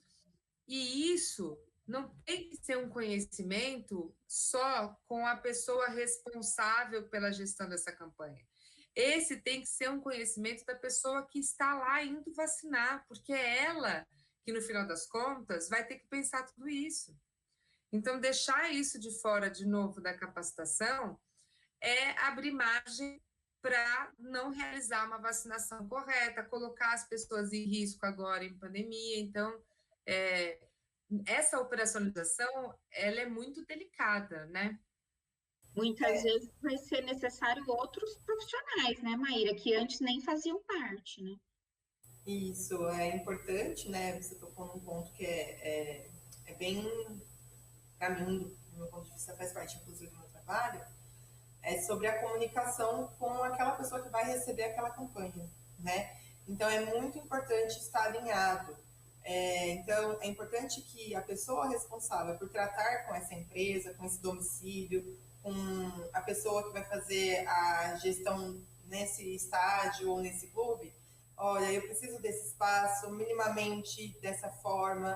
E isso não tem que ser um conhecimento só com a pessoa responsável pela gestão dessa campanha. Esse tem que ser um conhecimento da pessoa que está lá indo vacinar, porque é ela que, no final das contas, vai ter que pensar tudo isso. Então, deixar isso de fora, de novo, da capacitação, é abrir margem para não realizar uma vacinação correta, colocar as pessoas em risco agora em pandemia. Então, essa operacionalização, ela é muito delicada, né? Muitas vezes vai ser necessário outros profissionais, né, Maíra, que antes nem faziam parte, né? Isso é importante, né? Você tocou num ponto que é bem, para mim, do meu ponto de vista, faz parte, inclusive, do meu trabalho, é sobre a comunicação com aquela pessoa que vai receber aquela campanha, né? Então, é muito importante estar alinhado. Então, é importante que a pessoa responsável por tratar com essa empresa, com esse domicílio, com a pessoa que vai fazer a gestão nesse estádio ou nesse clube, olha, eu preciso desse espaço, minimamente dessa forma,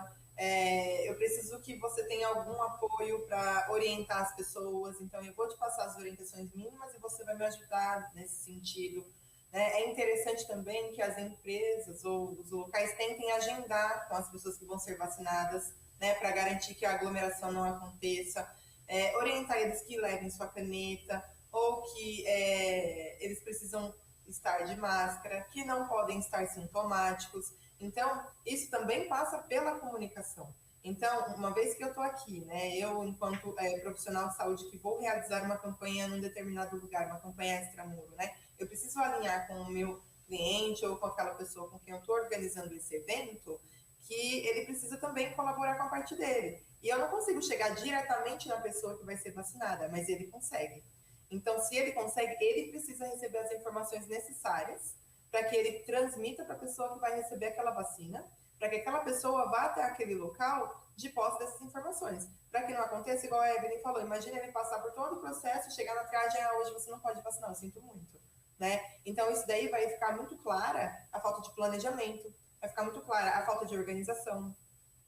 eu preciso que você tenha algum apoio para orientar as pessoas, então eu vou te passar as orientações mínimas e você vai me ajudar nesse sentido. É interessante também que as empresas ou os locais tentem agendar com as pessoas que vão ser vacinadas, né, para garantir que a aglomeração não aconteça, orientar eles que levem sua caneta, ou que eles precisam estar de máscara, que não podem estar sintomáticos. Então, isso também passa pela comunicação. Então, uma vez que eu estou aqui, né, eu, enquanto profissional de saúde, que vou realizar uma campanha num determinado lugar, uma campanha extramuro, né, eu preciso alinhar com o meu cliente ou com aquela pessoa com quem eu estou organizando esse evento, que ele precisa também colaborar com a parte dele. E eu não consigo chegar diretamente na pessoa que vai ser vacinada, mas ele consegue. Então, se ele consegue, ele precisa receber as informações necessárias para que ele transmita para a pessoa que vai receber aquela vacina, para que aquela pessoa vá até aquele local de posse dessas informações. Para que não aconteça, igual a Evelyn falou, imagina ele passar por todo o processo, chegar na triagem, hoje você não pode vacinar, eu sinto muito. Né? Então, isso daí vai ficar muito clara a falta de planejamento, vai ficar muito clara a falta de organização,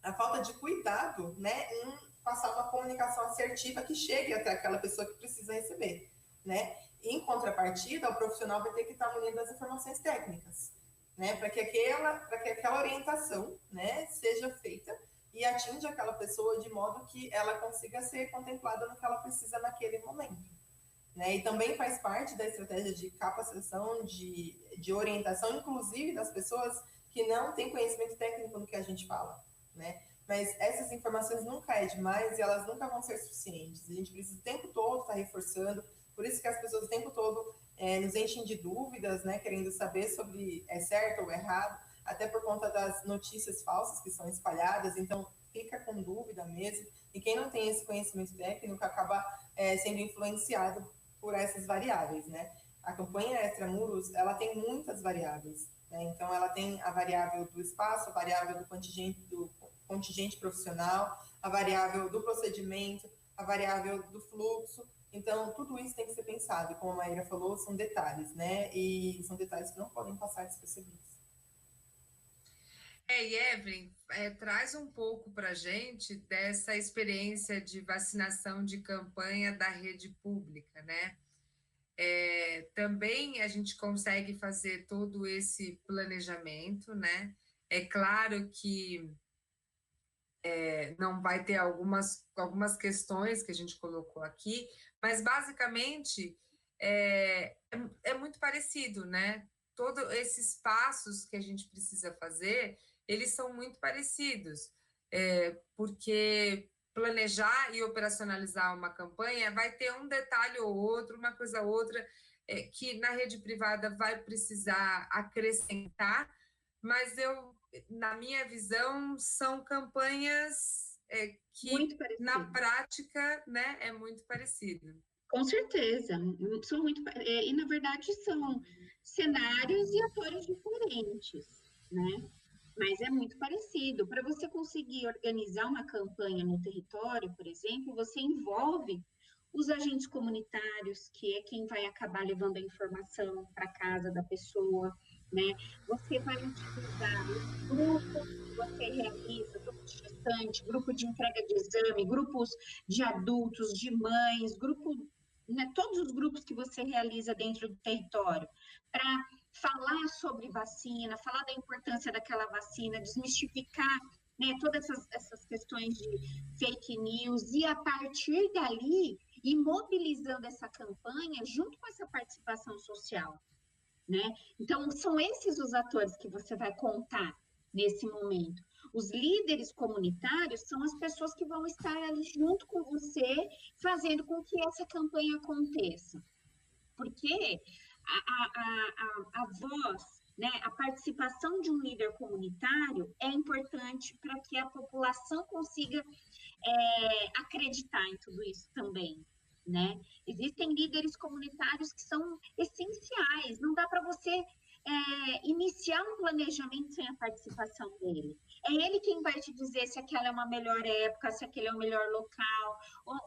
a falta de cuidado, né, em passar uma comunicação assertiva que chegue até aquela pessoa que precisa receber, né? Em contrapartida, o profissional vai ter que estar munido das informações técnicas, né, para que aquela orientação, né, seja feita e atinja aquela pessoa de modo que ela consiga ser contemplada no que ela precisa naquele momento. Né? E também faz parte da estratégia de capacitação, de orientação, inclusive das pessoas que não têm conhecimento técnico no que a gente fala, né? Mas essas informações nunca é demais e elas nunca vão ser suficientes. A gente precisa o tempo todo estar reforçando, por isso que as pessoas o tempo todo nos enchem de dúvidas, né? Querendo saber sobre é certo ou errado, até por conta das notícias falsas que são espalhadas, então fica com dúvida mesmo. E quem não tem esse conhecimento técnico acaba sendo influenciado por essas variáveis, né? A campanha extramuros, ela tem muitas variáveis, né? Então, ela tem a variável do espaço, a variável do contingente profissional, a variável do procedimento, a variável do fluxo. Então, tudo isso tem que ser pensado. E como a Maíra falou, são detalhes, né? E são detalhes que não podem passar despercebidos. E Evelyn, traz um pouco para a gente dessa experiência de vacinação de campanha da rede pública, né? Também a gente consegue fazer todo esse planejamento, né? É claro que não vai ter algumas questões que a gente colocou aqui, mas basicamente é muito parecido, né? Todos esses passos que a gente precisa fazer, eles são muito parecidos, porque planejar e operacionalizar uma campanha vai ter um detalhe ou outro, uma coisa ou outra, que na rede privada vai precisar acrescentar, mas na minha visão, são campanhas que, na prática, né, é muito parecido. Com certeza, são muito, e na verdade são cenários e atores diferentes, né? Mas é muito parecido. Para você conseguir organizar uma campanha no território, por exemplo, você envolve os agentes comunitários, que é quem vai acabar levando a informação para casa da pessoa, né? Você vai utilizar os grupos que você realiza, grupo de gestante, grupo de entrega de exame, grupos de adultos, de mães, grupo, né, todos os grupos que você realiza dentro do território, para falar sobre vacina, falar da importância daquela vacina, desmistificar, né, todas essas questões de fake news, e a partir dali, ir mobilizando essa campanha junto com essa participação social, né? Então, são esses os atores que você vai contar nesse momento. Os líderes comunitários são as pessoas que vão estar ali junto com você, fazendo com que essa campanha aconteça. Porque a voz, né, a participação de um líder comunitário é importante para que a população consiga acreditar em tudo isso também, né? Existem líderes comunitários que são essenciais, não dá para você iniciar um planejamento sem a participação dele. É ele quem vai te dizer se aquela é uma melhor época, se aquele é o melhor local, ou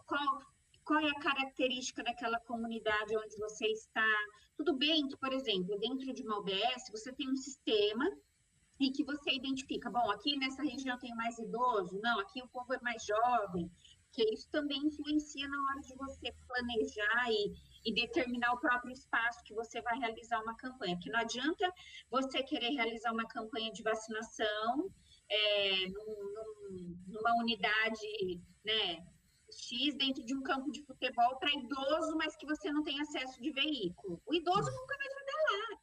qual é a característica daquela comunidade onde você está. Tudo bem que, por exemplo, dentro de uma UBS, você tem um sistema e que você identifica, bom, aqui nessa região tem mais idoso, não, aqui o povo é mais jovem, que isso também influencia na hora de você planejar e determinar o próprio espaço que você vai realizar uma campanha, porque não adianta você querer realizar uma campanha de vacinação numa unidade, né, X dentro de um campo de futebol para idoso, mas que você não tem acesso de veículo. O idoso nunca vai chegar lá,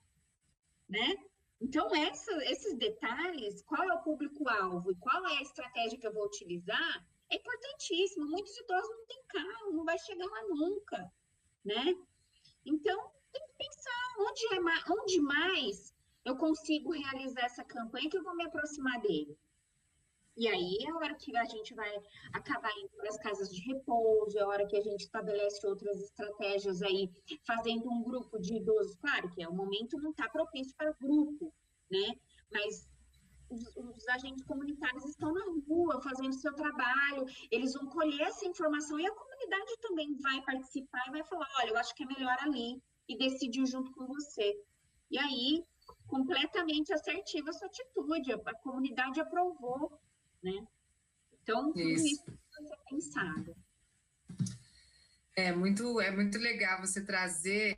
né? Então, esses detalhes, qual é o público-alvo e qual é a estratégia que eu vou utilizar, é importantíssimo. Muitos idosos não têm carro, não vai chegar lá nunca, né? Então, tem que pensar onde mais eu consigo realizar essa campanha que eu vou me aproximar dele. E aí é a hora que a gente vai acabar indo para as casas de repouso, é a hora que a gente estabelece outras estratégias aí, fazendo um grupo de idosos. Claro que o momento não está propício para grupo, né? Mas os agentes comunitários estão na rua fazendo seu trabalho, eles vão colher essa informação e a comunidade também vai participar e vai falar, olha, eu acho que é melhor ali, e decidir junto com você. E aí, completamente assertiva a sua atitude, a comunidade aprovou, né? Então, tudo isso precisa ser pensado. É muito legal você trazer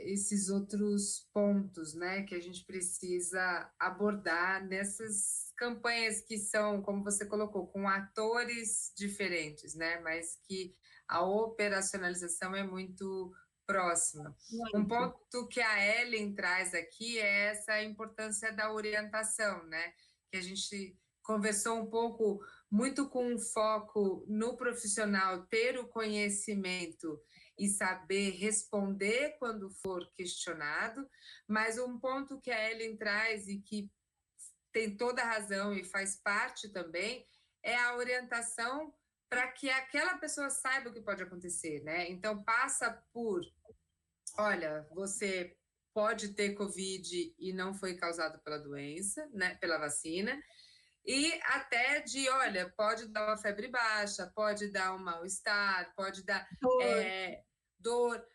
esses outros pontos, né, que a gente precisa abordar nessas campanhas que são, como você colocou, com atores diferentes, né, mas que a operacionalização é muito próxima. Muito. Um ponto que a Ellen traz aqui é essa importância da orientação, né, que a gente conversou um pouco, muito com um foco no profissional ter o conhecimento e saber responder quando for questionado, mas um ponto que a Ellen traz e que tem toda a razão e faz parte também é a orientação para que aquela pessoa saiba o que pode acontecer, né? Então, passa por, olha, você pode ter Covid e não foi causado pela doença, né, pela vacina, e até de, olha, pode dar uma febre baixa, pode dar um mal-estar, pode dar dor.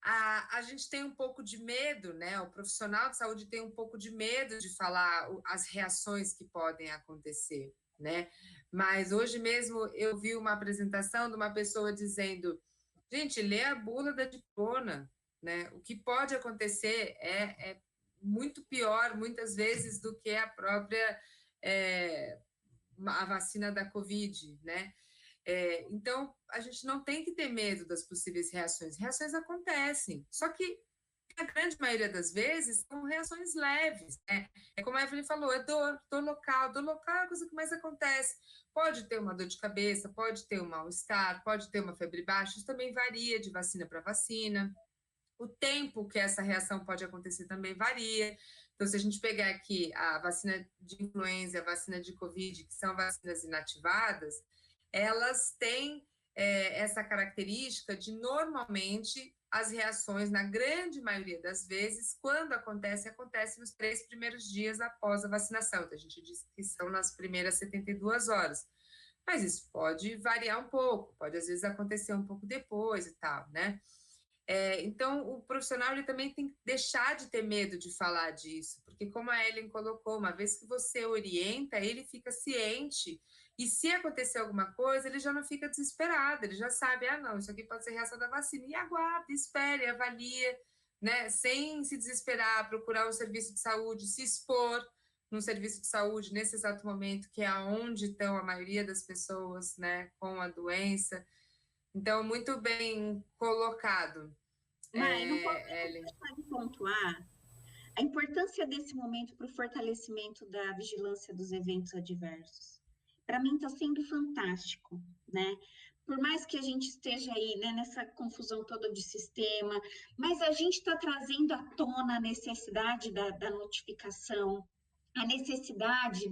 A gente tem um pouco de medo, né? O profissional de saúde tem um pouco de medo de falar as reações que podem acontecer, né? Mas hoje mesmo eu vi uma apresentação de uma pessoa dizendo, gente, lê a bula da diplomacia, né? O que pode acontecer é muito pior, muitas vezes, do que a própria a vacina da Covid, né? Então, a gente não tem que ter medo das possíveis reações. Reações acontecem, só que na grande maioria das vezes, são reações leves, né? É como a Evelyn falou, é dor local. Dor local é a coisa que mais acontece. Pode ter uma dor de cabeça, pode ter um mal-estar, pode ter uma febre baixa, isso também varia de vacina para vacina. O tempo que essa reação pode acontecer também varia. Então, se a gente pegar aqui a vacina de influenza, a vacina de Covid, que são vacinas inativadas, elas têm essa característica de, normalmente, as reações, na grande maioria das vezes, quando acontece nos 3 primeiros dias após a vacinação. Então, a gente diz que são nas primeiras 72 horas. Mas isso pode variar um pouco, pode às vezes acontecer um pouco depois e tal, né? Então, o profissional ele também tem que deixar de ter medo de falar disso, porque como a Ellen colocou, uma vez que você orienta, ele fica ciente, e se acontecer alguma coisa, ele já não fica desesperado, ele já sabe, não, isso aqui pode ser reação da vacina, e aguarda, espere, avalia, né, sem se desesperar, procurar um serviço de saúde, se expor num serviço de saúde nesse exato momento, que é onde estão a maioria das pessoas, né, com a doença. Então, muito bem colocado. Mas não posso deixar de pontuar a importância desse momento para o fortalecimento da vigilância dos eventos adversos. Para mim está sendo fantástico, né? Por mais que a gente esteja aí, né, nessa confusão toda de sistema, mas a gente está trazendo à tona a necessidade da notificação, a necessidade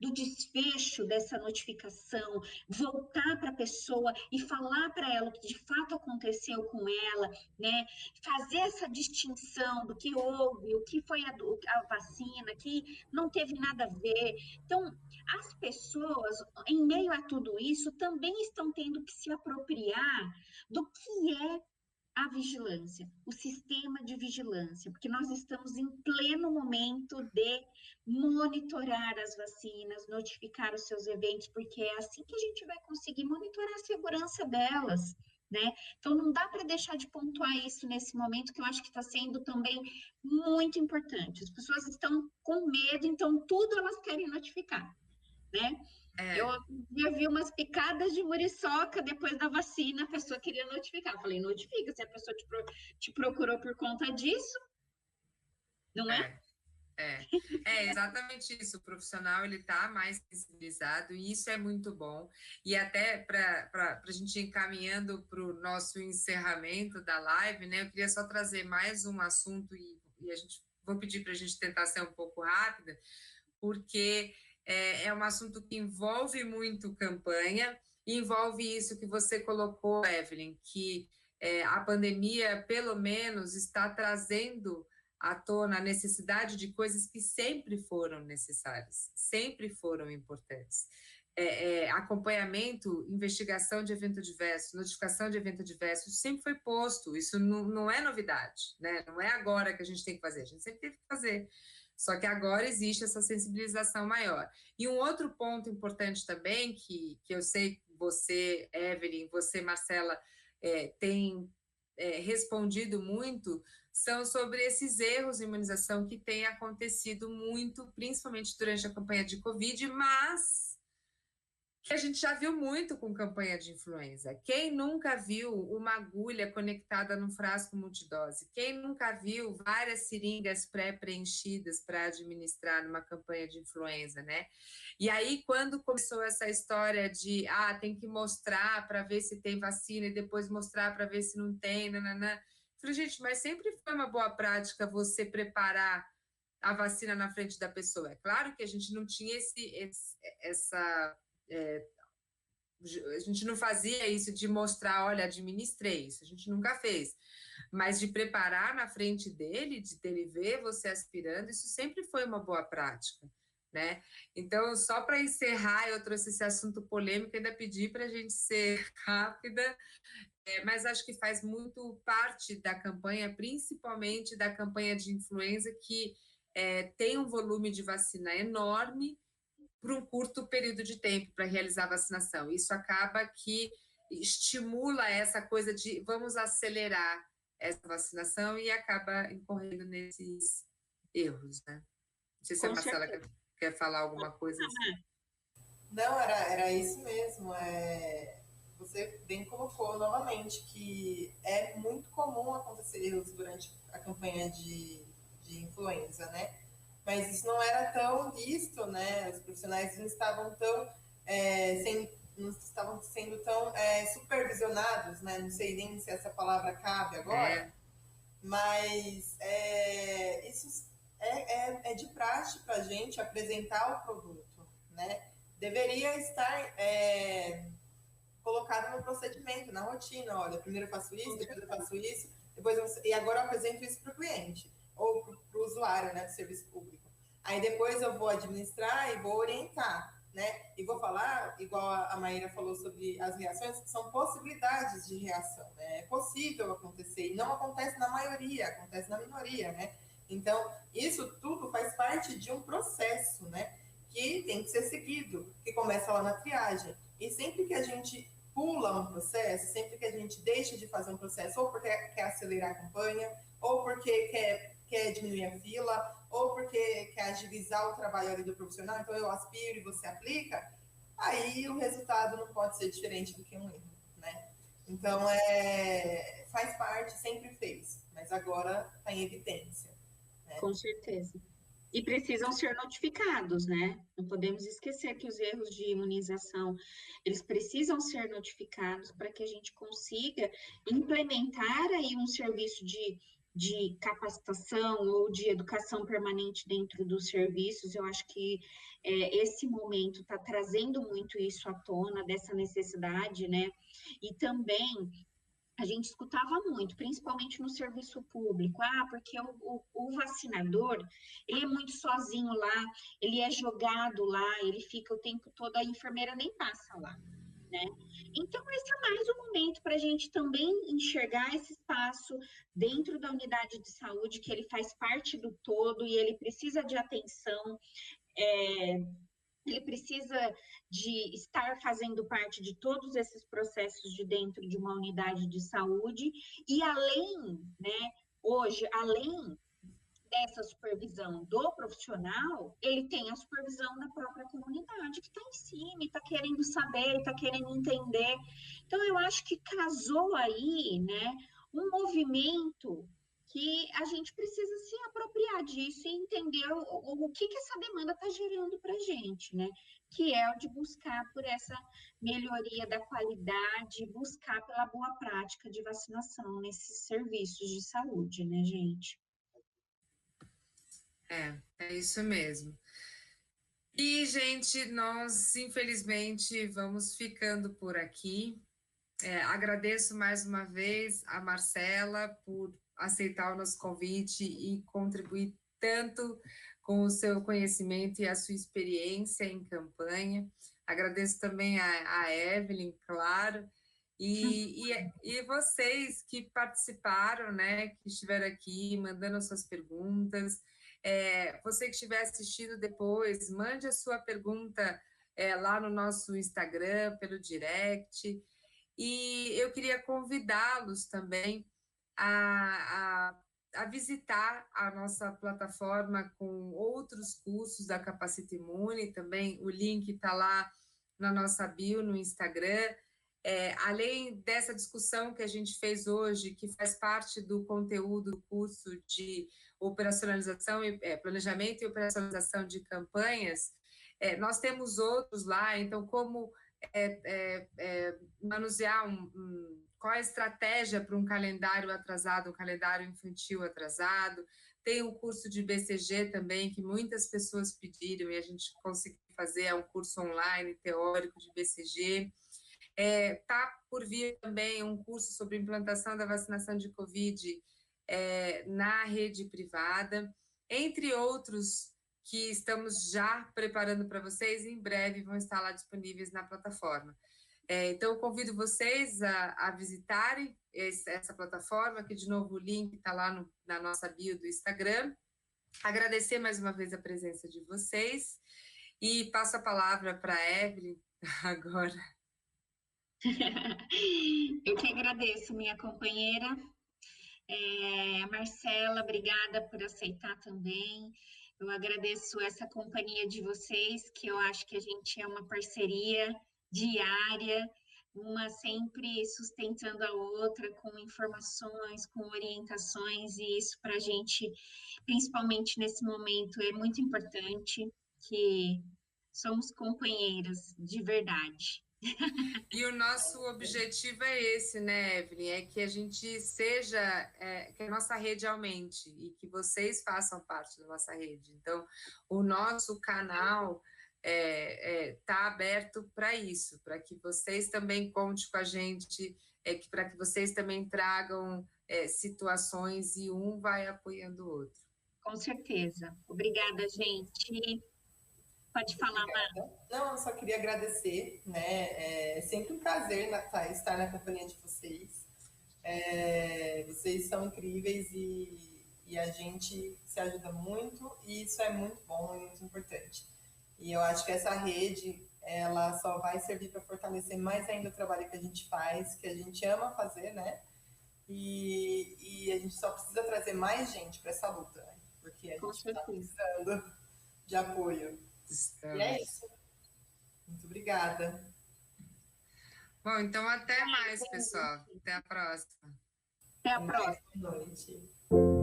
do desfecho dessa notificação, voltar para a pessoa e falar para ela o que de fato aconteceu com ela, né? Fazer essa distinção do que houve, o que foi a vacina, que não teve nada a ver. Então, as pessoas, em meio a tudo isso, também estão tendo que se apropriar do que é a vigilância, o sistema de vigilância, porque nós estamos em pleno momento de monitorar as vacinas, notificar os seus eventos, porque é assim que a gente vai conseguir monitorar a segurança delas, né? Então, não dá para deixar de pontuar isso nesse momento, que eu acho que está sendo também muito importante. As pessoas estão com medo, então tudo elas querem notificar, né? Eu já vi umas picadas de muriçoca depois da vacina, a pessoa queria notificar. Eu falei, notifica, se a pessoa te procurou por conta disso, não é? É exatamente isso. O profissional ele está mais sensibilizado e isso é muito bom. E até para a gente ir encaminhando para o nosso encerramento da live, né? Eu queria só trazer mais um assunto e vou pedir para a gente tentar ser um pouco rápida, porque é um assunto que envolve muito campanha, e envolve isso que você colocou, Evelyn, que a pandemia, pelo menos, está trazendo à tona a necessidade de coisas que sempre foram necessárias, sempre foram importantes. Acompanhamento, investigação de evento adverso, notificação de evento adverso, sempre foi posto, isso não é novidade, né? Não é agora que a gente tem que fazer, a gente sempre teve que fazer. Só que agora existe essa sensibilização maior. E um outro ponto importante também, que eu sei que você, Evelyn, você, Marcela, tem respondido muito, são sobre esses erros de imunização que têm acontecido muito, principalmente durante a campanha de Covid, mas que a gente já viu muito com campanha de influenza. Quem nunca viu uma agulha conectada num frasco multidose? Quem nunca viu várias seringas pré-preenchidas para administrar numa campanha de influenza, né? E aí, quando começou essa história de, tem que mostrar para ver se tem vacina e depois mostrar para ver se não tem, nananã. Falei, gente, mas sempre foi uma boa prática você preparar a vacina na frente da pessoa. É claro que a gente não tinha a gente não fazia isso de mostrar, olha, administrei isso, a gente nunca fez. Mas de preparar na frente dele, de ele ver você aspirando, isso sempre foi uma boa prática, né? Então, só para encerrar, eu trouxe esse assunto polêmico, ainda pedi para a gente ser rápida, mas acho que faz muito parte da campanha, principalmente da campanha de influenza, que tem um volume de vacina enorme, por um curto período de tempo para realizar a vacinação. Isso acaba que estimula essa coisa de vamos acelerar essa vacinação e acaba incorrendo nesses erros, né? Não sei se a Marcela quer falar alguma coisa assim. Não, era isso mesmo. você bem colocou novamente que é muito comum acontecer erros durante a campanha de influenza, né? Mas isso não era tão visto, né? Os profissionais não estavam tão não estavam sendo tão supervisionados, né? Não sei nem se essa palavra cabe agora, mas isso é de praxe para a gente apresentar o produto, né? Deveria estar colocado no procedimento, na rotina. Olha, primeiro eu faço isso, depois eu faço isso, e agora eu apresento isso para o cliente ou para o usuário, né, do serviço público. Aí depois eu vou administrar e vou orientar, né? E vou falar, igual a Maíra falou sobre as reações, que são possibilidades de reação, né? É possível acontecer, e não acontece na maioria, acontece na minoria, né? Então, isso tudo faz parte de um processo, né? Que tem que ser seguido, que começa lá na triagem. E sempre que a gente pula um processo, sempre que a gente deixa de fazer um processo, ou porque quer acelerar a campanha, ou porque quer diminuir a fila, ou porque quer agilizar o trabalho ali do profissional, então eu aspiro e você aplica, aí o resultado não pode ser diferente do que um erro, né? Então, faz parte, sempre fez, mas agora está em evidência. Né? Com certeza. E precisam ser notificados, né? Não podemos esquecer que os erros de imunização, eles precisam ser notificados para que a gente consiga implementar aí um serviço de capacitação ou de educação permanente dentro dos serviços. Eu acho que esse momento está trazendo muito isso à tona, dessa necessidade, né? E também a gente escutava muito, principalmente no serviço público, porque o vacinador, ele é muito sozinho lá, ele é jogado lá, ele fica o tempo todo, a enfermeira nem passa lá, né? Então, esse é mais um momento para a gente também enxergar esse espaço dentro da unidade de saúde, que ele faz parte do todo e ele precisa de atenção, ele precisa de estar fazendo parte de todos esses processos de dentro de uma unidade de saúde e além, né, hoje, além dessa supervisão do profissional, ele tem a supervisão da própria comunidade que está em cima, está querendo saber, está querendo entender. Então, eu acho que casou aí, né, um movimento que a gente precisa se apropriar disso e entender o que essa demanda está gerando para a gente, né? Que é o de buscar por essa melhoria da qualidade, buscar pela boa prática de vacinação nesses serviços de saúde, né, gente? É isso mesmo. E, gente, nós, infelizmente, vamos ficando por aqui. Agradeço mais uma vez a Marcela por aceitar o nosso convite e contribuir tanto com o seu conhecimento e a sua experiência em campanha. Agradeço também a Evelyn, claro, e vocês que participaram, né, que estiveram aqui mandando as suas perguntas. Você que estiver assistindo depois, mande a sua pergunta lá no nosso Instagram, pelo direct. E eu queria convidá-los também a visitar a nossa plataforma com outros cursos da Capacita Imune, também o link está lá na nossa bio, no Instagram. Além dessa discussão que a gente fez hoje, que faz parte do conteúdo do curso de operacionalização, planejamento e operacionalização de campanhas, nós temos outros lá, então como manusear qual a estratégia para um calendário atrasado, um calendário infantil atrasado. Tem o curso de BCG também, que muitas pessoas pediram e a gente conseguiu fazer, um curso online teórico de BCG. Está por vir também um curso sobre implantação da vacinação de Covid na rede privada, entre outros que estamos já preparando para vocês, e em breve vão estar lá disponíveis na plataforma. Então, eu convido vocês a visitarem essa plataforma, que, de novo, o link está lá na nossa bio do Instagram. Agradecer mais uma vez a presença de vocês e passo a palavra para a Evelyn agora. Eu que agradeço, minha companheira. Marcela, obrigada por aceitar também. Eu agradeço essa companhia de vocês, que eu acho que a gente é uma parceria diária, uma sempre sustentando a outra com informações, com orientações, e isso para a gente, principalmente nesse momento, é muito importante, que somos companheiras de verdade. E o nosso objetivo é esse, né, Evelyn? É que a gente seja, que a nossa rede aumente e que vocês façam parte da nossa rede. Então, o nosso canal está aberto para isso, para que vocês também contem com a gente, para que vocês também tragam situações e um vai apoiando o outro. Com certeza. Obrigada, gente. Pode falar, Mar. Não, eu só queria agradecer, né? É sempre um prazer estar na companhia de vocês. Vocês são incríveis e a gente se ajuda muito e isso é muito bom e muito importante. E eu acho que essa rede, ela só vai servir para fortalecer mais ainda o trabalho que a gente faz, que a gente ama fazer, né? E a gente só precisa trazer mais gente para essa luta, né? Porque a gente está precisando de apoio. E é isso. Muito obrigada. Bom, então até mais, pessoal. Até a próxima. Até a próxima. Boa noite.